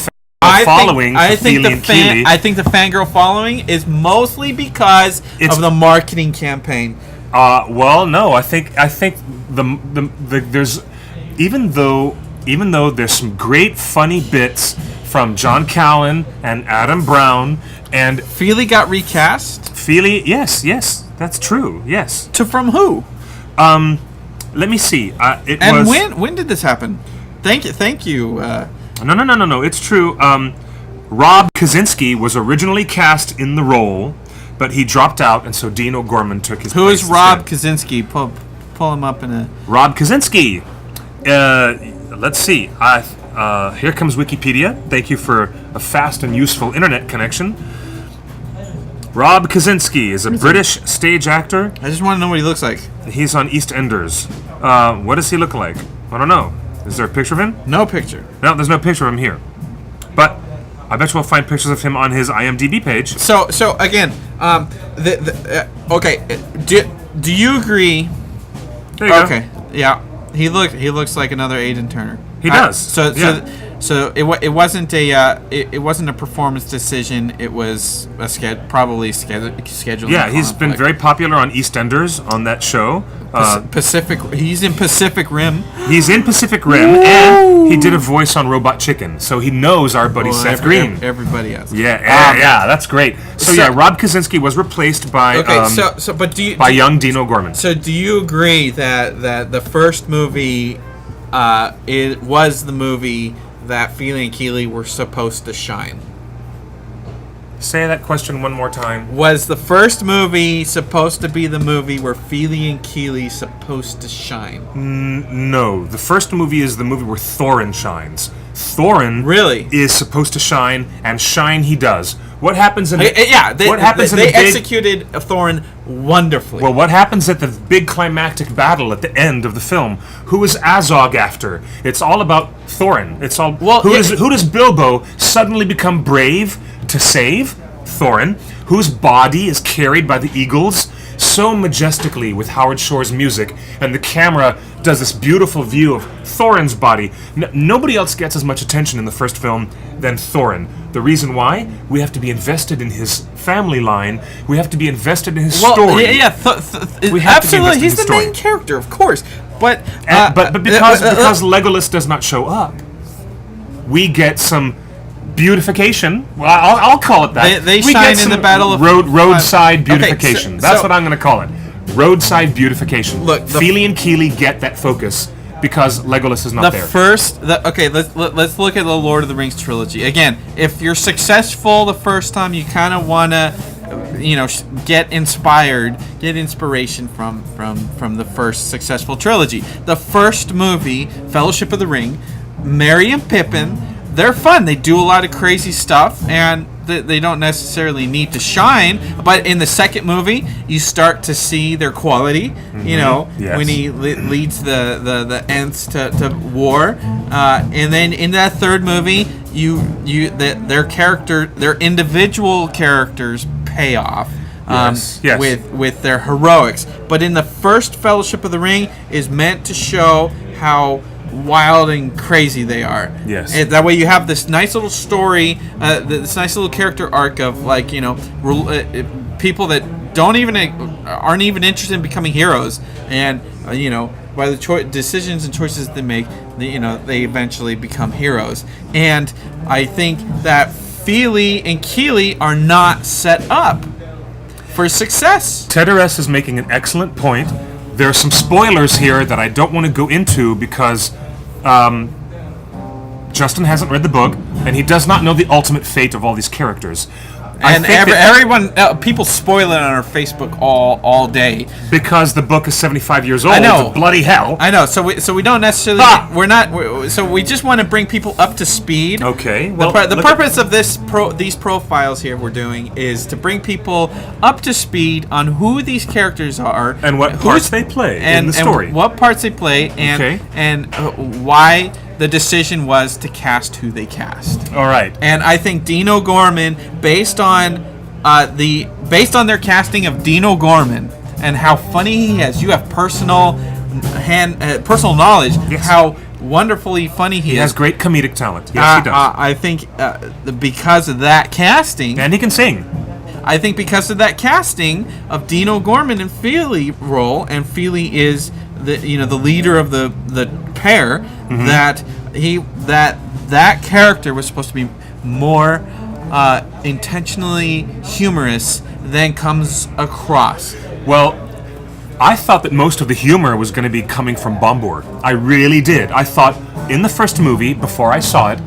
following. I think the fangirl following is mostly because of the marketing campaign. Well, no, I think there's even though there's some great funny bits from John Callan and Adam Brown, and Fili got recast. Fili, yes, that's true. Yes. From who? Let me see. When did this happen? Thank you. No. It's true. Rob Kaczynski was originally cast in the role, but he dropped out, and so Dino Gorman took his place. Who is Rob Kaczynski? Pull him up in a... Rob Kaczynski. Let's see. Here comes Wikipedia. Thank you for a fast and useful internet connection. Rob Kaczynski is a British stage actor. I just want to know what he looks like. He's on EastEnders. What does he look like? I don't know. Is there a picture of him? No picture. No, there's no picture of him here. But I bet we'll find pictures of him on his IMDb page. So again, okay. Do you agree? There you go. Okay, yeah. He looks like another Aidan Turner. He does. So it wasn't a performance decision. It was probably scheduling. Yeah, he's been very popular on EastEnders on that show. Pacific. He's in Pacific Rim. He's in Pacific Rim, and he did a voice on Robot Chicken, so he knows our buddy Seth Green. Everybody else. Yeah, that's great. So Rob Kaczynski was replaced by young Dino Gorman. So do you agree that the first movie, it was the movie that Fili and Kili were supposed to shine? Say that question one more time. Was the first movie supposed to be the movie where Fili and Kili supposed to shine? No. The first movie is the movie where Thorin shines. Thorin is supposed to shine, and shine he does. What happens in they executed Thorin wonderfully. Well, what happens at the big climactic battle at the end of the film? Who is Azog after? It's all about Thorin. It's all who does Bilbo suddenly become brave to save? Thorin, whose body is carried by the eagles so majestically with Howard Shore's music, and the camera does this beautiful view of Thorin's body. Nobody else gets as much attention in the first film than Thorin. The reason why? We have to be invested in his family line. We have to be invested in his story. We have absolutely. He's the main character, of course. But because Legolas does not show up, we get some beautification. Well, I'll call it that. They shine in the battle of roadside beautification. Okay, That's what I'm going to call it. Roadside beautification. Look, Fili and Kili get that focus because Legolas is not there. Let's look at the Lord of the Rings trilogy again. If you're successful the first time, you kind of want to, get inspiration from the first successful trilogy. The first movie, Fellowship of the Ring, Merry and Pippin, they're fun. They do a lot of crazy stuff, and they don't necessarily need to shine. But in the second movie, you start to see their quality. Yes. When he leads the Ents to war, and then in that third movie, their individual characters pay off. With their heroics. But in the first Fellowship of the Ring is meant to show how wild and crazy they are. Yes. And that way you have this nice little story, this nice little character arc of people that aren't even interested in becoming heroes, and by the decisions and choices they make, they eventually become heroes. And I think that Fili and Kili are not set up for success. Teteres is making an excellent point. There are some spoilers here that I don't want to go into because Justin hasn't read the book, and he does not know the ultimate fate of all these characters. And everyone, people spoil it on our Facebook all day because the book is 75 years old. I know, bloody hell. I know. So we don't necessarily. So we just want to bring people up to speed. Okay. Well, the purpose of these profiles here we're doing is to bring people up to speed on who these characters are and what parts they play in the story. And what parts they play, and why the decision was to cast who they cast. All right. And I think Dino Gorman, based on their casting of Dino Gorman and how funny he is, you have personal knowledge how wonderfully funny he is. He has great comedic talent. Yes, he does. I think because of that casting, and he can sing. I think because of that casting of Dino Gorman and Fili role, and Fili is the leader of the pair, that character was supposed to be more intentionally humorous than comes across. Well, I thought that most of the humor was going to be coming from Bombur. I really did. I thought in the first movie, before I saw it,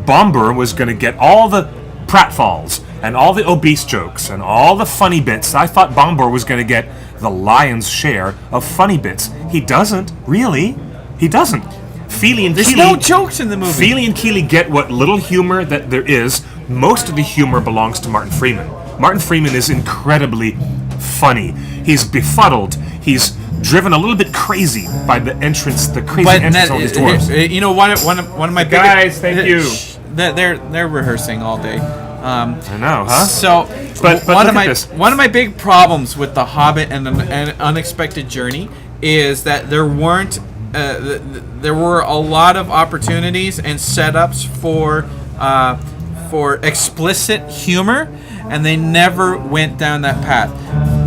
Bombur was going to get all the pratfalls and all the obese jokes and all the funny bits. I thought Bombur was going to get the lion's share of funny bits. He doesn't, really. He doesn't. There's no jokes in the movie. Fili and Kili get what little humor that there is. Most of the humor belongs to Martin Freeman. Martin Freeman is incredibly funny. He's befuddled. He's driven a little bit crazy by the entrance of all these dwarves. One of my guys, thank you. They're rehearsing all day. I know, huh? So, but one of my big problems with The Hobbit and an Unexpected Journey is that there were a lot of opportunities and setups for explicit humor, and they never went down that path.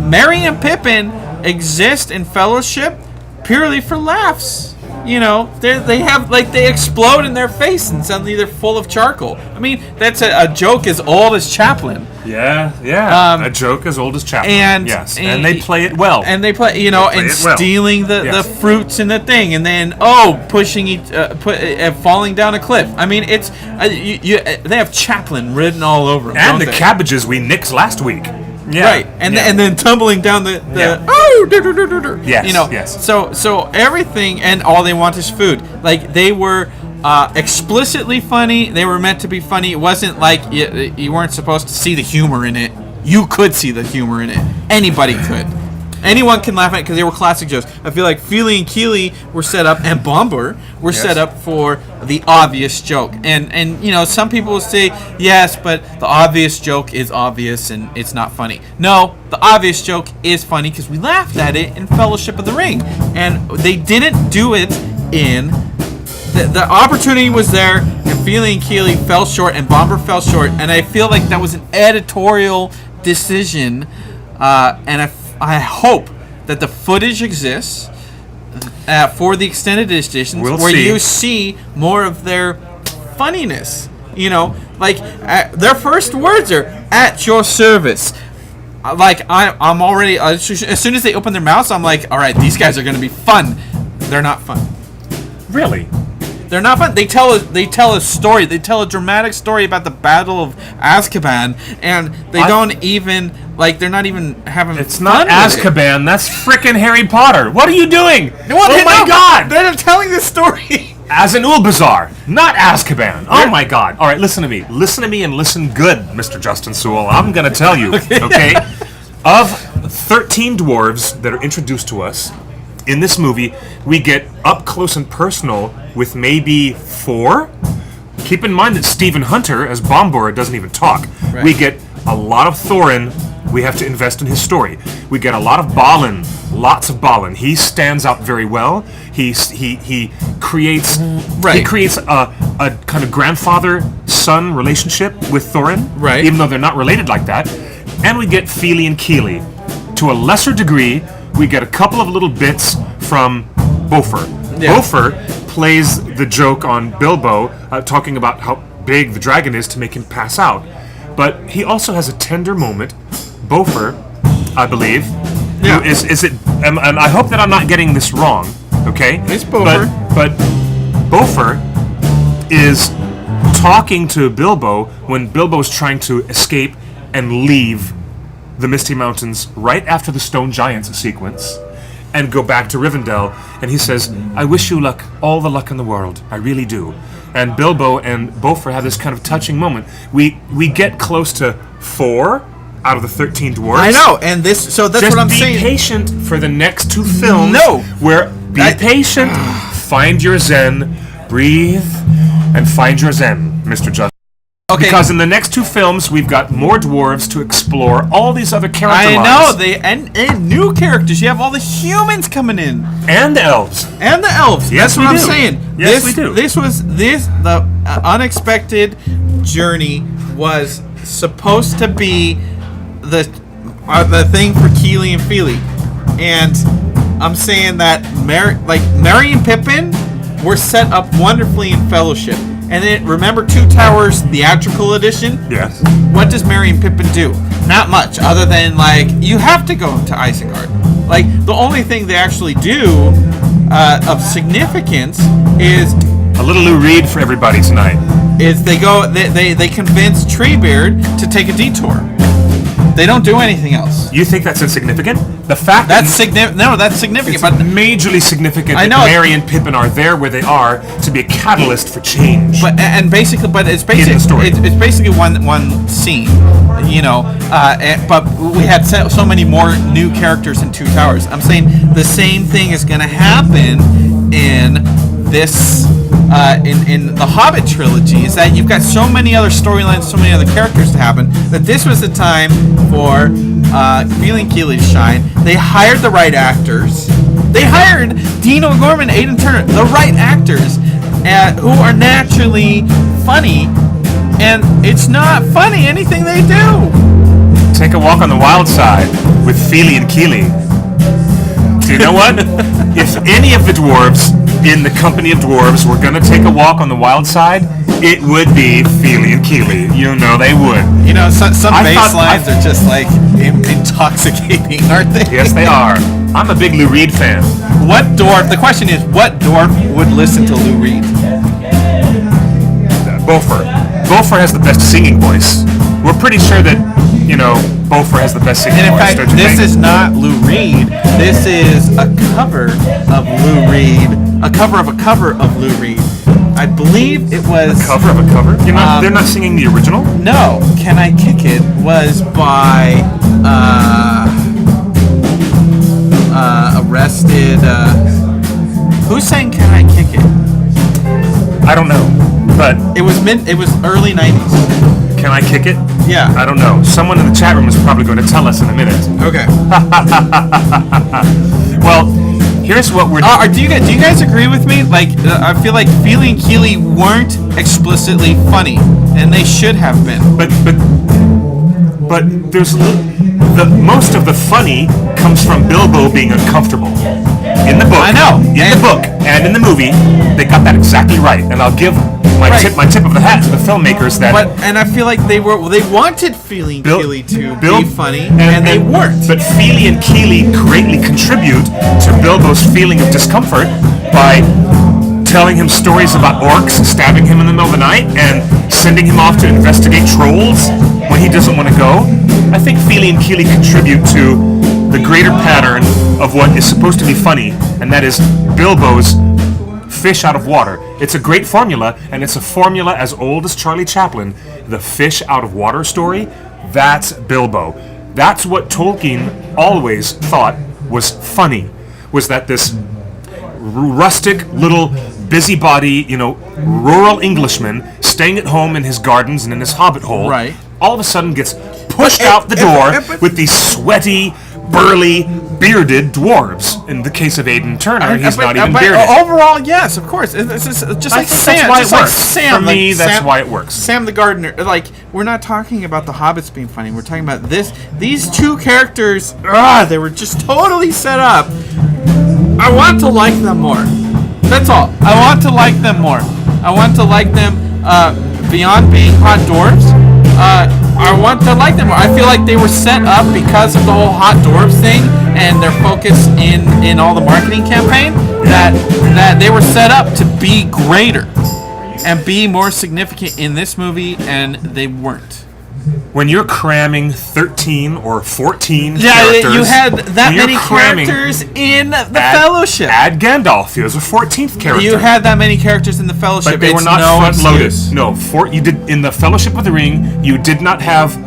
Merry and Pippin exist in Fellowship purely for laughs. They explode in their face and suddenly they're full of charcoal. I mean, that's a joke as old as Chaplin. Yeah. A joke as old as Chaplin. And they play it well. And they play, stealing the fruits in the thing, and then pushing falling down a cliff. I mean, it's they have Chaplin written all over them. And the cabbages we nixed last week. Yeah. Right, and then tumbling down the yes, yes. So everything, and all they want is food. Like, they were explicitly funny. They were meant to be funny. It wasn't like you weren't supposed to see the humor in it. You could see the humor in it. Anybody could. Anyone can laugh at it because they were classic jokes. I feel like Fili and Kili were set up, and Bomber were set up for the obvious joke. And some people will say, yes, but the obvious joke is obvious and it's not funny. No, the obvious joke is funny because we laughed at it in Fellowship of the Ring. And they didn't do it in... The opportunity was there, and Fili and Kili fell short, and Bomber fell short. And I feel like that was an editorial decision, and I hope that the footage exists for the extended editions you see more of their funniness. Their first words are "at your service." I'm already as soon as they open their mouths, I'm like, all right, these guys are going to be fun. They're not fun. Really? They're not fun. They tell a story. They tell a dramatic story about the Battle of Azkaban, and they don't even they're not even having. It's not Azkaban. That's frickin' Harry Potter. What are you doing? Oh my God! They're not telling this story. Azanulbazar, not Azkaban. Oh my God! All right, listen to me. Listen to me and listen good, Mr. Justin Sewell. I'm gonna tell you. Okay. Of 13 dwarves that are introduced to us in this movie, we get up close and personal with maybe 4. Keep in mind that Stephen Hunter, as Bombor, doesn't even talk. Right. We get a lot of Thorin. We have to invest in his story. We get a lot of Balin, lots of Balin. He stands out very well. He creates a kind of grandfather-son relationship with Thorin, right? Even though they're not related like that. And we get Fili and Kili. To a lesser degree, we get a couple of little bits from Beaufort. Yeah. Beaufort plays the joke on Bilbo, talking about how big the dragon is to make him pass out. But he also has a tender moment. Beaufort, I believe, is it? And I hope that I'm not getting this wrong. Okay, it's Beaufort. But Beaufort is talking to Bilbo when Bilbo's trying to escape and leave the Misty Mountains right after the Stone Giants sequence and go back to Rivendell, and he says, I wish you luck, all the luck in the world, I really do. And Bilbo and Beaufort have this kind of touching moment. We get close to 4 out of the 13 dwarves. I know, and that's what I'm saying. Just be patient for the next 2 films. No! Be patient, find your zen, breathe, and find your zen, Mr. Justin. Okay. Because in the next 2 films, we've got more dwarves to explore, all these other character lines. And new characters. You have all the humans coming in. And the elves. Yes, that's what I'm saying. Yes, we do. The unexpected journey was supposed to be the thing for Kili and Fili. And I'm saying that Merry and Pippin were set up wonderfully in Fellowship. And then, remember Two Towers Theatrical Edition? Yes. What does Merry and Pippin do? Not much, other than, you have to go to Isengard. The only thing they actually do of significance is... A little Lou Reed for everybody tonight. Is they convince Treebeard to take a detour. They don't do anything else. You think that's insignificant? The fact that's significant. No, that's significant. It's majorly significant that Merry and Pippin are there where they are to be a catalyst for change. But it's basically it's basically one scene, but we had so many more new characters in Two Towers. I'm saying the same thing is going to happen in this. In the Hobbit trilogy, is that you've got so many other storylines, so many other characters to happen, that this was the time for Fili and Kili to shine. They hired the right actors. They hired Dean O'Gorman, Aidan Turner, the right actors, who are naturally funny, and it's not funny anything they do. Take a walk on the wild side with Fili and Kili. Do you know what? If any of the dwarves in the company of dwarves were going to take a walk on the wild side, it would be Fili and Kili. They would. Some bass lines are just intoxicating, aren't they? Yes, they are. I'm a big Lou Reed fan. The question is, what dwarf would listen to Lou Reed? Beaufort. Beaufort has the best singing voice. We're pretty sure that, Beaufort has the best singing voice. And in fact, this is not Lou Reed. This is a cover of Lou Reed. A cover of a cover of Lou Reed. I believe it was... A cover of a cover? They're not singing the original? No. Can I Kick It was by... arrested. Who sang "Can I Kick It"? I don't know, but It was early '90s. can I kick it? Yeah. I don't know. Someone in the chat room is probably going to tell us in a minute. Okay. Well, here's what we're doing. Do you guys agree with me? Like, I feel like Fili and Kili weren't explicitly funny, and they should have been. But there's the most of the funny comes from Bilbo being uncomfortable. In the book, I know. In the book and in the movie, they got that exactly right. And I'll give my tip of the hat to the filmmakers that. And I feel like they wanted Fili and Kili to be funny, and they weren't. But Fili and Kili greatly contribute to Bilbo's feeling of discomfort by telling him stories about orcs stabbing him in the middle of the night and sending him off to investigate trolls when he doesn't want to go. I think Fili and Kili contribute to the greater pattern of what is supposed to be funny, and that is Bilbo's fish out of water. It's a great formula, and it's a formula as old as Charlie Chaplin. The fish out of water story, that's Bilbo. That's what Tolkien always thought was funny, was that this rustic little busybody, rural Englishman staying at home in his gardens and in his hobbit hole, Right. all of a sudden gets pushed out the door with these sweaty, burly, bearded dwarves. In the case of Aidan Turner, he's not even bearded. Overall, yes, of course. It's just like Sam. That's why it just like works. Sam. For me, that's Sam, why it works. Sam the gardener. Like, we're not talking about the hobbits being funny. We're talking about these two characters. They were just totally set up. I want to like them more. That's all. I want to like them more. I want to like them beyond being hot dwarves. I want to like them more. I feel like they were set up because of the whole hot dwarves thing and their focus in all the marketing campaign. That they were set up to be greater and be more significant in this movie, and they weren't. When you're cramming 13 or 14 characters... you had that many characters in the Fellowship. Add Gandalf. He was a 14th character. You had that many characters in the Fellowship. But they were not front-loaded. No, you did in the Fellowship of the Ring, you did not have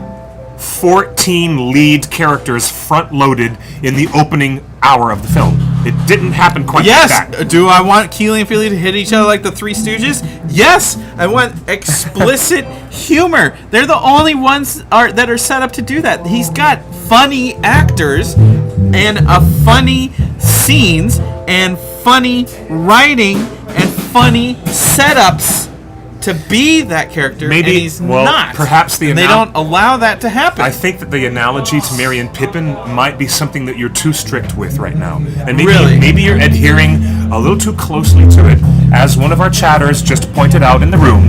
14 lead characters front-loaded in the opening hour of the film. It didn't happen quite like that. Yes. Do I want Kili and Fili to hit each other like the Three Stooges? Yes. I want explicit humor. They're the only ones that are set up to do that. He's got funny actors and funny scenes and funny writing and funny setups to be that character, Maybe, and he's well, not. perhaps they don't allow that to happen. I think that the analogy to Merry and Pippin might be something that you're too strict with right now. And maybe you're adhering a little too closely to it. As one of our chatters just pointed out in the room,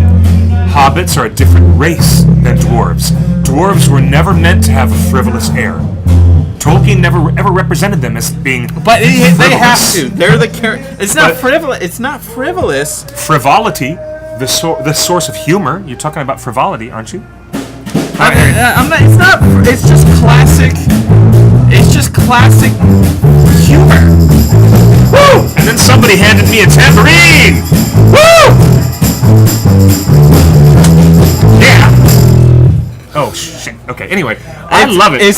hobbits are a different race than dwarves. Dwarves were never meant to have a frivolous air. Tolkien never ever represented them as being But they have frivolous. to. They're the character. It's not frivolous. It's not frivolous. Frivolity, the source of humor. You're talking about frivolity, aren't you? I'm not. It's not. It's just classic. It's just classic humor. Woo! And then somebody handed me a tambourine. Woo! Yeah. Oh shit. Okay. Anyway, I love it.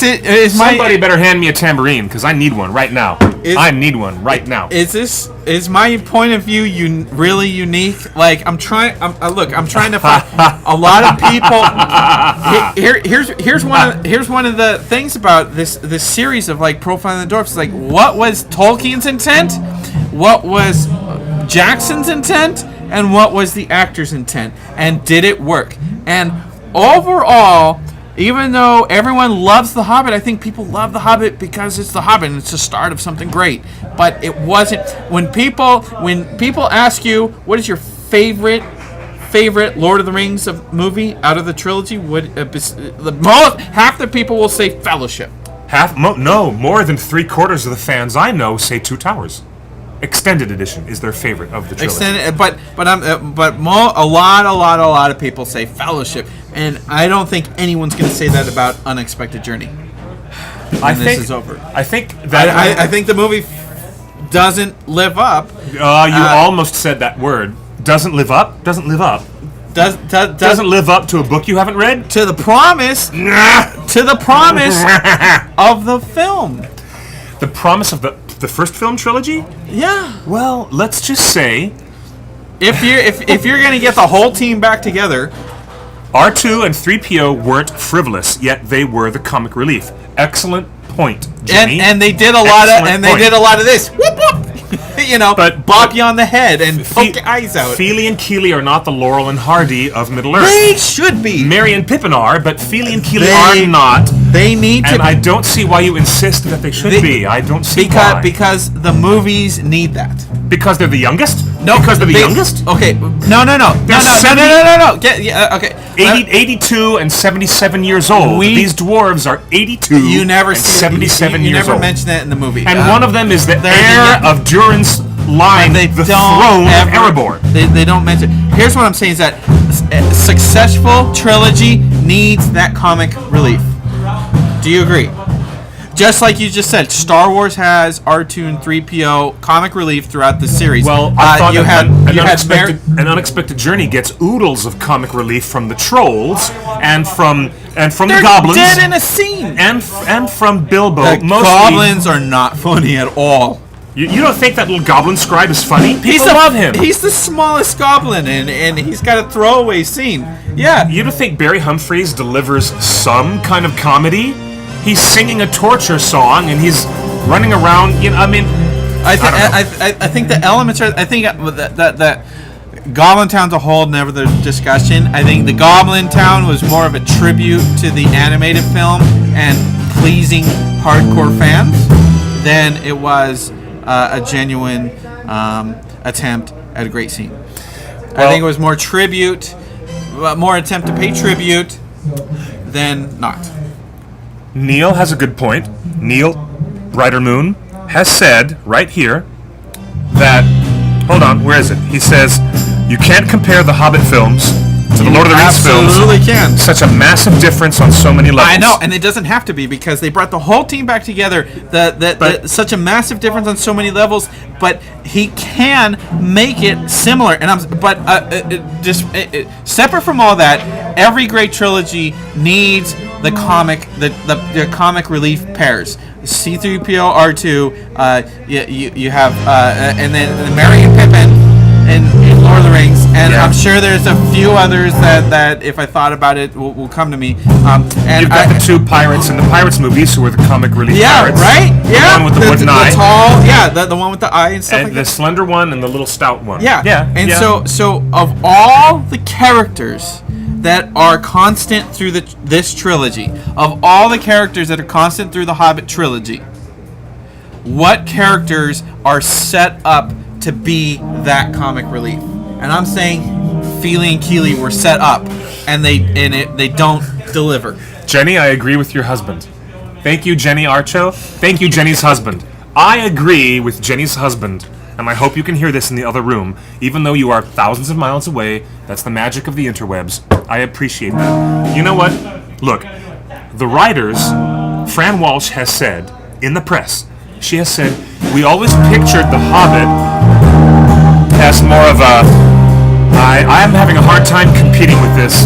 Somebody better hand me a tambourine because I need one right now. I need one right now. Is my point of view really unique? Like I'm trying to find a lot of people. Here's one of the things about this series of like profiling the dwarfs. Like, what was Tolkien's intent? What was Jackson's intent? And what was the actor's intent? And did it work? And overall, even though everyone loves The Hobbit, I think people love The Hobbit because it's The Hobbit and it's the start of something great. But it wasn't. When people ask you what is your favorite Lord of the Rings movie out of the trilogy, half the people will say Fellowship. More than 3/4 of the fans I know say Two Towers. Extended edition is their favorite of the trilogy. A lot of people say Fellowship, and I don't think anyone's going to say that about Unexpected Journey. This is over. I think that I think the movie doesn't live up. You almost said that word. Doesn't live up. Doesn't live up. Doesn't live up to a book you haven't read. To the promise. To the promise of the film. The promise of the the first film trilogy? Yeah. Well, let's just say If you're gonna get the whole team back together, R2 and 3PO weren't frivolous, yet they were the comic relief. Excellent point, Jenny. and they did a lot of this. Whoop whoop. But bop you on the head and poke your eyes out. Fili and Kili are not the Laurel and Hardy of Middle Earth. They should be. Merry and Pippin are, but Fili and Kili are not. They need to. And I don't see why you insist that they should be. I don't see why. Because the movies need that. Because they're the youngest? No, because they're the youngest? Okay, no. Get, yeah, okay. 82 and 77 years old. These dwarves are 82 you never and see 77 you years never old. mention that in the movie. And one of them is the heir of Durin's line, the throne of Erebor. They don't mention. Here's what I'm saying is that a successful trilogy needs that comic relief. Do you agree? Just like you just said, Star Wars has R2 and 3PO comic relief throughout the series. Well, I thought an unexpected journey gets oodles of comic relief from the trolls and from the goblins. They're dead in a scene. And from Bilbo. The goblins are not funny at all. You don't think that little goblin scribe is funny? People love him. He's the smallest goblin, and he's got a throwaway scene. Yeah. You don't think Barry Humphries delivers some kind of comedy? He's singing a torture song, and he's running around. I think the elements are. I think that Goblin Town's a whole another discussion. I think the Goblin Town was more of a tribute to the animated film and pleasing hardcore fans than it was a genuine attempt at a great scene. I think it was more attempt to pay tribute than not. Neil has a good point. Neil Ryder Moon has said right here that, hold on, where is it? He says, you can't compare the Hobbit films to the Lord of the Rings films. Absolutely can. Such a massive difference on so many levels. I know, and it doesn't have to be because they brought the whole team back together. Such a massive difference on so many levels, but he can make it similar. And separate from all that, every great trilogy needs the comic relief pairs. C-3PO, R2, you have, and then Merry and Pippin in Lord of the Rings, and I'm sure there's a few others that if I thought about it will come to me. And you've got the two pirates in the Pirates movies who were the comic relief pirates. Right? Yeah, the one with the wooden eye. The one with the eye and stuff and like that. The slender one and the little stout one. So of all the characters that are constant through this trilogy, of all the characters that are constant through the Hobbit trilogy, what characters are set up to be that comic relief? And I'm saying Fili and Kili were set up, and they don't deliver. Jenny, I agree with your husband. Thank you, Jenny Archo. Thank you, Jenny's husband. I agree with Jenny's husband, and I hope you can hear this in the other room, even though you are thousands of miles away. That's the magic of the interwebs. I appreciate that. You know what? Look, the writers, Fran Walsh has said in the press, she has said, we always pictured The Hobbit as more of a... I am having a hard time competing with this,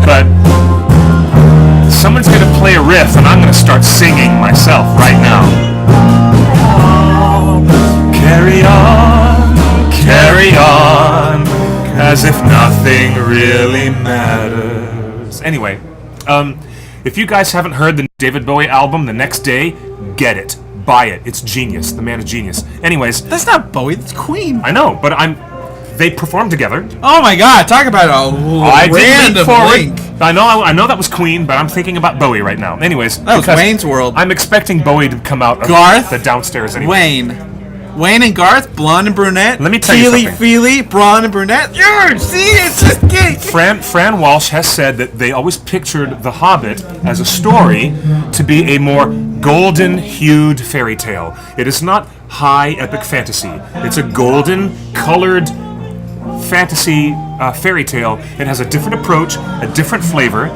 but someone's going to play a riff and I'm going to start singing myself right now. Carry on, as if nothing really matters. Anyway, if you guys haven't heard the David Bowie album The Next Day, get it. Buy it. It's genius. The man is genius. Anyways. That's not Bowie, that's Queen. I know, but they performed together. Oh my god, talk about a random link. I know that was Queen, but I'm thinking about Bowie right now. Anyways. That was Wayne's World. I'm expecting Bowie to come out of the downstairs anyway. Wayne and Garth, blonde and brunette. Let me tell you something. Fili, blonde and brunette. Yeah, see, it's just gay. Fran Walsh has said that they always pictured The Hobbit as a story to be a more golden-hued fairy tale. It is not high epic fantasy. It's a golden-colored fantasy fairy tale. It has a different approach, a different flavor,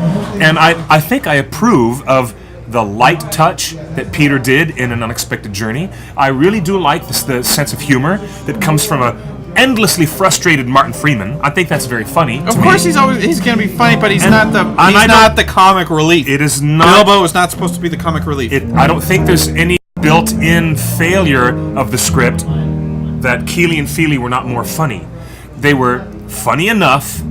and I think I approve of the light touch that Peter did in An Unexpected Journey. I really do like the sense of humor that comes from a endlessly frustrated Martin Freeman. I think that's very funny. Of course, he's going to be funny, but he's not the comic relief. It is not. Bilbo is not supposed to be the comic relief. I don't think there's any built-in failure of the script that Kili and Fili were not more funny. They were funny enough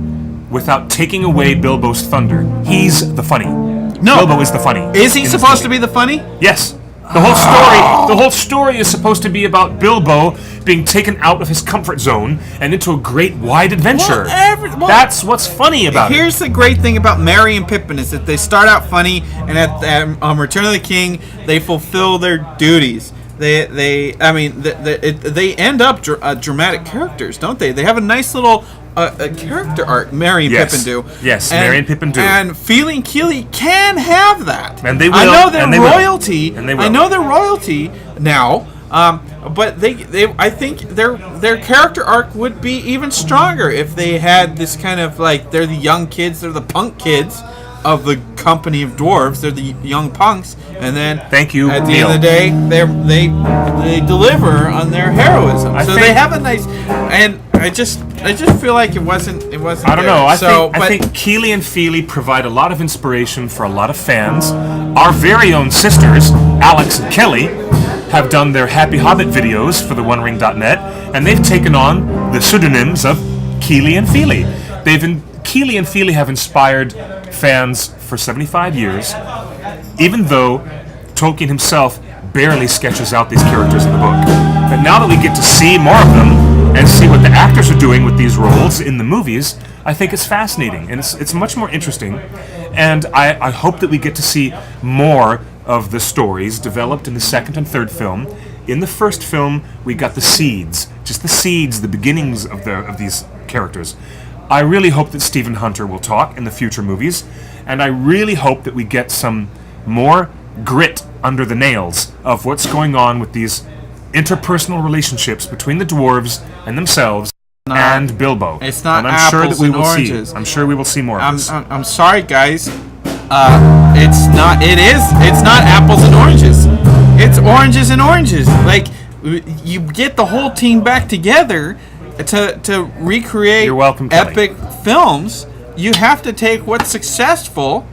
without taking away Bilbo's thunder. He's the funny. No. Bilbo is the funny. Is he supposed to be the funny? Yes. The whole story is supposed to be about Bilbo being taken out of his comfort zone and into a great wide adventure. That's what's funny about it. Here's the great thing about Merry and Pippin is that they start out funny, and at Return of the King, they fulfill their duties. They end up dramatic characters, don't they? They have a nice little a character arc. Merry and Pippin do. Yes, Merry and Pippin do. And Fili and Kili can have that. And they will. I know they're and they royalty. Will. And they will. I know they're royalty now. But I think their character arc would be even stronger if they had this kind of like they're the young kids, they're the punk kids of the company of dwarves. They're the young punks, and then thank you. At the Neil. end of the day, they deliver on their heroism. They have a nice, and I just feel like it wasn't. I don't know. I think Kili and Fili provide a lot of inspiration for a lot of fans. Our very own sisters, Alex and Kelly, have done their Happy Hobbit videos for TheOneRing.net, and they've taken on the pseudonyms of Kili and Fili. Kili and Fili have inspired fans for 75 years, even though Tolkien himself barely sketches out these characters in the book. But now that we get to see more of them and see what the actors are doing with these roles in the movies, I think it's fascinating, and it's much more interesting. And I hope that we get to see more of the stories developed in the second and third film. In the first film, we got the seeds, just the seeds, the beginnings of these characters. I really hope that Stephen Hunter will talk in the future movies, and I really hope that we get some more grit under the nails of what's going on with these interpersonal relationships between the dwarves and themselves and Bilbo. It's not and I'm apples sure that we and will oranges. I'm sure we will see more of this. I'm sorry, guys. It's not. It's not apples and oranges. It's oranges and oranges. Like you get the whole team back together to recreate You're welcome, Kelly. epic films. You have to take what's successful,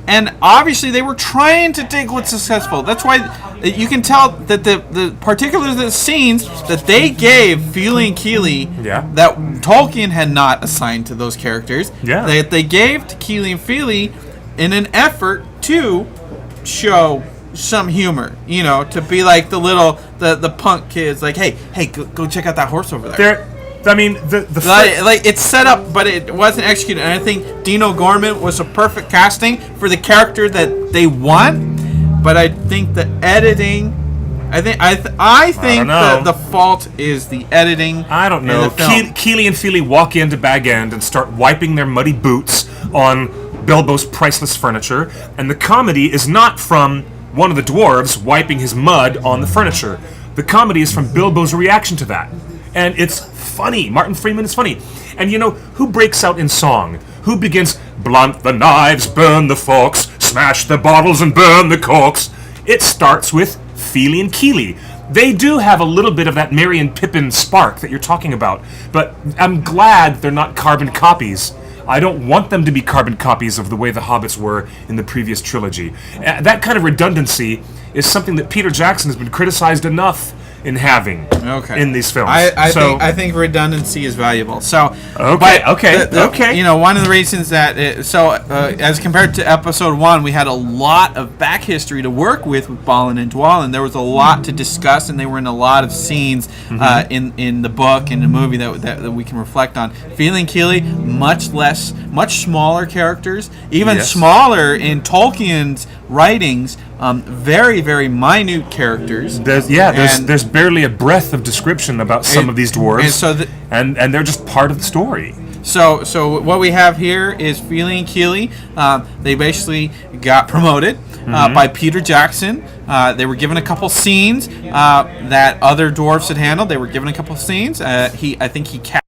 and obviously they were trying to take what's successful. That's why you can tell that the particulars of the scenes that they gave Fili and Kili that Tolkien had not assigned to those characters. Yeah. That they gave to Kili and Fili in an effort to show some humor, to be like the punk kids, like, hey, go check out that horse over there. The It's set up, but it wasn't executed. And I think Dino Gorman was a perfect casting for the character that they want. But I think the editing, I think the fault is the editing. I don't know. Kili and Fili walk into Bag End and start wiping their muddy boots on Bilbo's priceless furniture, and the comedy is not from one of the dwarves wiping his mud on the furniture. The comedy is from Bilbo's reaction to that. And it's funny. Martin Freeman is funny. And who breaks out in song? Who begins, blunt the knives, burn the forks, smash the bottles and burn the corks? It starts with Fili and Kili. They do have a little bit of that Merry and Pippin spark that you're talking about, but I'm glad they're not carbon copies. I don't want them to be carbon copies of the way the Hobbits were in the previous trilogy. That kind of redundancy is something that Peter Jackson has been criticized enough in having in these films. I think redundancy is valuable. So okay. One of the reasons that as compared to episode 1, we had a lot of back history to work with Balin and Dwalin. There was a lot to discuss, and they were in a lot of scenes in the book and the movie that we can reflect on. Fili and Kili, much smaller characters, even smaller in Tolkien's writings. Very, very minute characters. There's barely a breath of description about some of these dwarves, and they're just part of the story. So what we have here is Fili and Kili. They basically got promoted by Peter Jackson. They were given a couple scenes that other dwarves had handled. They were given a couple scenes. I think he cast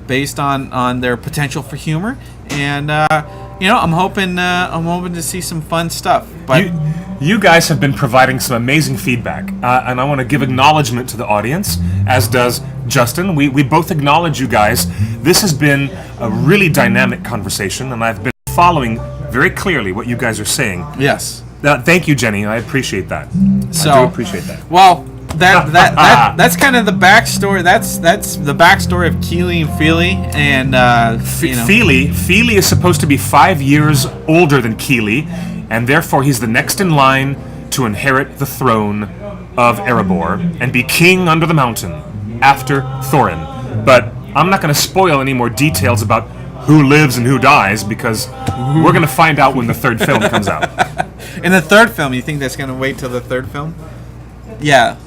based on their potential for humor, and I'm hoping to see some fun stuff. But you guys have been providing some amazing feedback, and I want to give acknowledgement to the audience, as does Justin. We both acknowledge you guys. This has been a really dynamic conversation, and I've been following very clearly what you guys are saying. Yes. Thank you, Jenny. I appreciate that. So, I do appreciate that. Well, that's kind of the backstory. That's the backstory of Kili and Fili, and Fili is supposed to be 5 years older than Kili, and therefore he's the next in line to inherit the throne of Erebor and be king under the mountain after Thorin. But I'm not going to spoil any more details about who lives and who dies, because we're going to find out when the third film comes out. In the third film, you think that's going to wait till the third film? Yeah.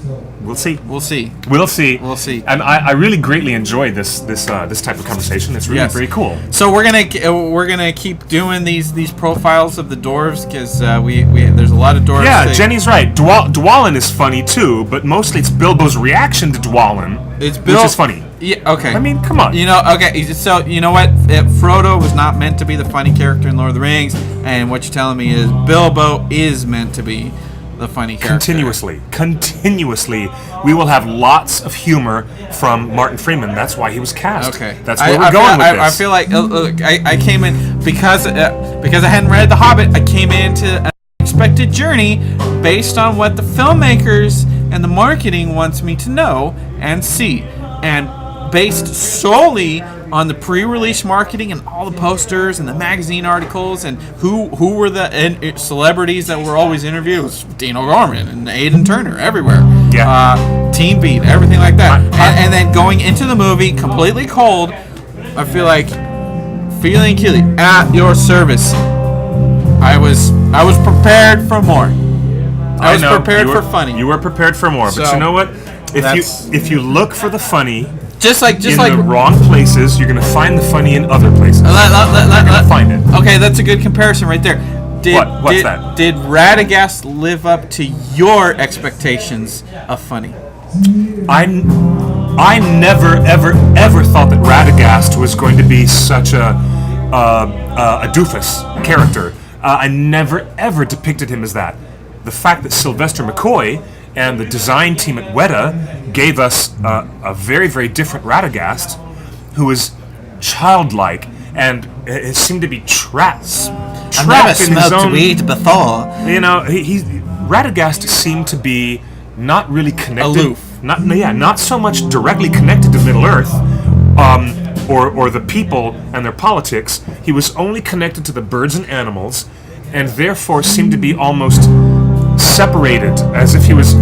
We'll see. We'll see. We'll see. We'll see. And I really greatly enjoyed this type of conversation. It's really very cool. So we're gonna keep doing these profiles of the dwarves, because we there's a lot of dwarves. Yeah, Jenny's right. Dwalin is funny too, but mostly it's Bilbo's reaction to Dwalin, which is funny. Yeah. Okay. I mean, come on. Okay. So you know what? Frodo was not meant to be the funny character in Lord of the Rings, and what you're telling me is Bilbo is meant to be the funny character. Continuously, we will have lots of humor from Martin Freeman. That's why he was cast. Okay, that's where we're going with this. I feel like look, I came in because I hadn't read The Hobbit. I came into an unexpected journey based on what the filmmakers and the marketing wants me to know and see, and based solely on the pre-release marketing and all the posters and the magazine articles and who were the celebrities that were always interviewed. It was Dean O'Gorman and Aidan Turner everywhere. Yeah. Team Beat, everything like that. And then going into the movie completely cold, I feel like Fili and Kili at your service. I was prepared for more. I was prepared for funny. You were prepared for more, but you know what? If you look for the funny, just like the wrong places, you're gonna find the funny in other places. You're gonna find it. Okay, that's a good comparison right there. What's that? Did Radagast live up to your expectations of funny? I never ever thought that Radagast was going to be such a doofus character. I never ever depicted him as that. The fact that Sylvester McCoy and the design team at Weta gave us a very, very different Radagast, who was childlike and it seemed to be trapped I've never in his own. weed before. Radagast seemed to be not really connected. Aloof. Not so much directly connected to Middle Earth, or the people and their politics. He was only connected to the birds and animals, and therefore seemed to be almost separated, as if he was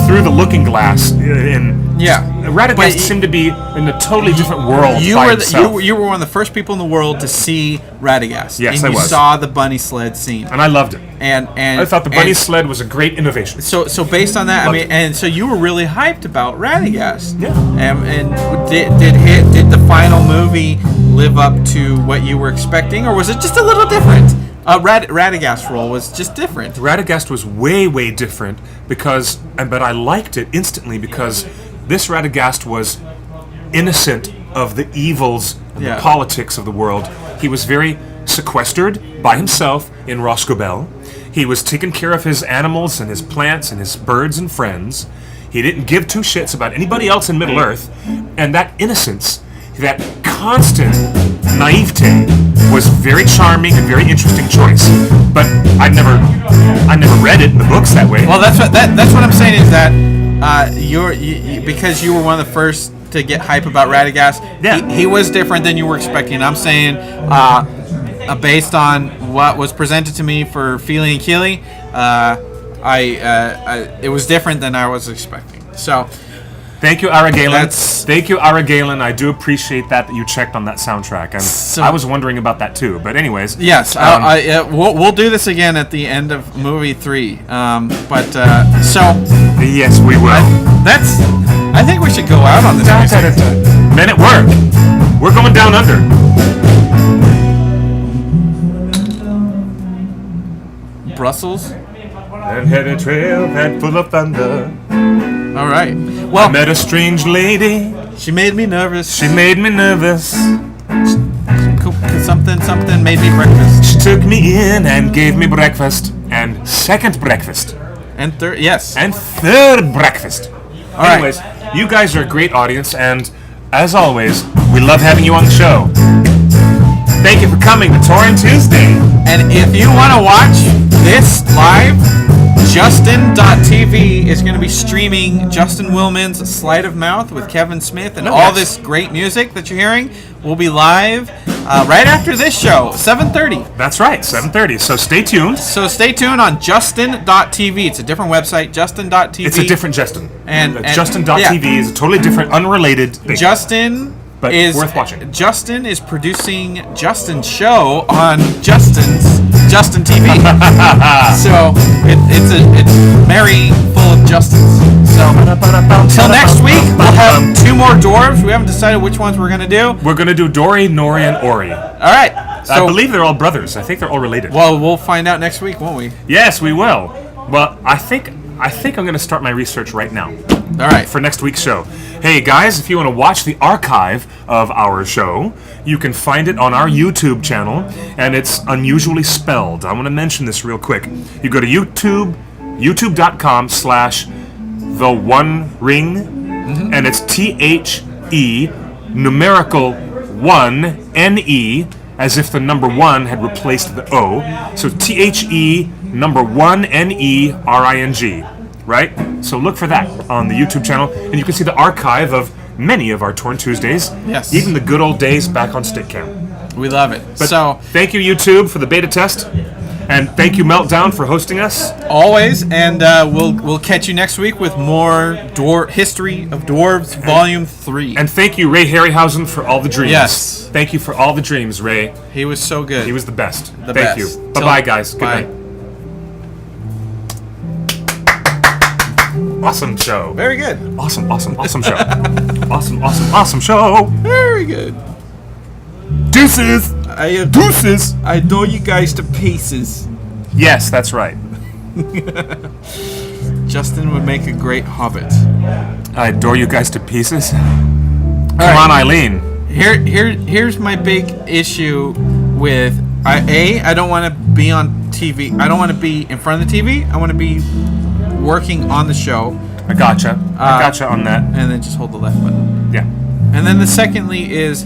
through the looking glass. Radagast seemed to be in a totally different world. You were one of the first people in the world to see Radagast. Yes, and I was. You saw the bunny sled scene, and I loved it. And I thought the bunny sled was a great innovation. So based on that, and so you were really hyped about Radagast. Yeah. And did the final movie live up to what you were expecting, or was it just a little different? Radagast's role was just different. Radagast was way, way different but I liked it instantly because this Radagast was innocent of the evils and the politics of the world. He was very sequestered by himself in Roscommon. He was taking care of his animals and his plants and his birds and friends. He didn't give two shits about anybody else in Middle Earth. And that innocence, that constant naivete, was very charming and very interesting choice. But I never read it in the books that way. Well, that's what I'm saying is that because you were one of the first to get hype about Radagast. Yeah. He was different than you were expecting. I'm saying based on what was presented to me for Fili and Kili, it was different than I was expecting. So. Thank you, Ara Galen. I do appreciate that you checked on that soundtrack, and I was wondering about that too. But anyways, yes, we'll do this again at the end of movie 3. Yes, we will. I think we should go out on this. Men at work. We're going down under. Brussels. And had a trailhead full of thunder. All right. Well, I met a strange lady. She made me nervous. Something made me breakfast. She took me in and gave me breakfast. And second breakfast. And third, yes. And third breakfast. Anyways, you guys are a great audience. And as always, we love having you on the show. Thank you for coming to TheOneRing Tuesday. And if you want to watch this live, Justin.tv is going to be streaming Justin Willman's Sleight of Mouth with Kevin Smith and all this great music that you're hearing will be live right after this show, 7:30. That's right, 7:30. So stay tuned. So stay tuned on Justin.tv. It's a different website, Justin.tv. It's a different Justin. And Justin.tv is a totally different, unrelated thing. Justin but is worth watching. Justin is producing Justin's show on Justin TV. So it's merry, full of Justins. So until next week, we'll have 2 more dwarves. We haven't decided which ones we're gonna do. We're gonna do Dory, Nori, and Ori. All right. So, I believe they're all brothers. I think they're all related. Well, we'll find out next week, won't we? Yes, we will. Well, I think I'm gonna start my research right now. All right. For next week's show. Hey guys, if you want to watch the archive of our show, you can find it on our YouTube channel, and it's unusually spelled. I want to mention this real quick. You go to youtube.com/TheOneRing, and it's THE numerical 1NE, as if the number 1 had replaced the O. So THE number 1NERING. Right? So look for that on the YouTube channel, and you can see the archive of many of our Torn Tuesdays. Yes. Even the good old days back on Stickcam. We love it. But so thank you, YouTube, for the beta test, and thank you, Meltdown, for hosting us. Always, and we'll catch you next week with more History of Dwarves Volume 3. And thank you, Ray Harryhausen, for all the dreams. Yes. Thank you for all the dreams, Ray. He was so good. He was the best. The thank best. you. Bye-bye, guys. Good Bye. night. Awesome show. Very good. Awesome show. awesome show. Very good. Deuces. Deuces. I adore you guys to pieces. Yes, that's right. Justin would make a great Hobbit. I adore you guys to pieces. Come on, Eileen. Here's my big issue with I don't want to be on TV. I don't want to be in front of the TV. I want to be working on the show. I gotcha on that. And then just hold the left button. Yeah. And then the secondly is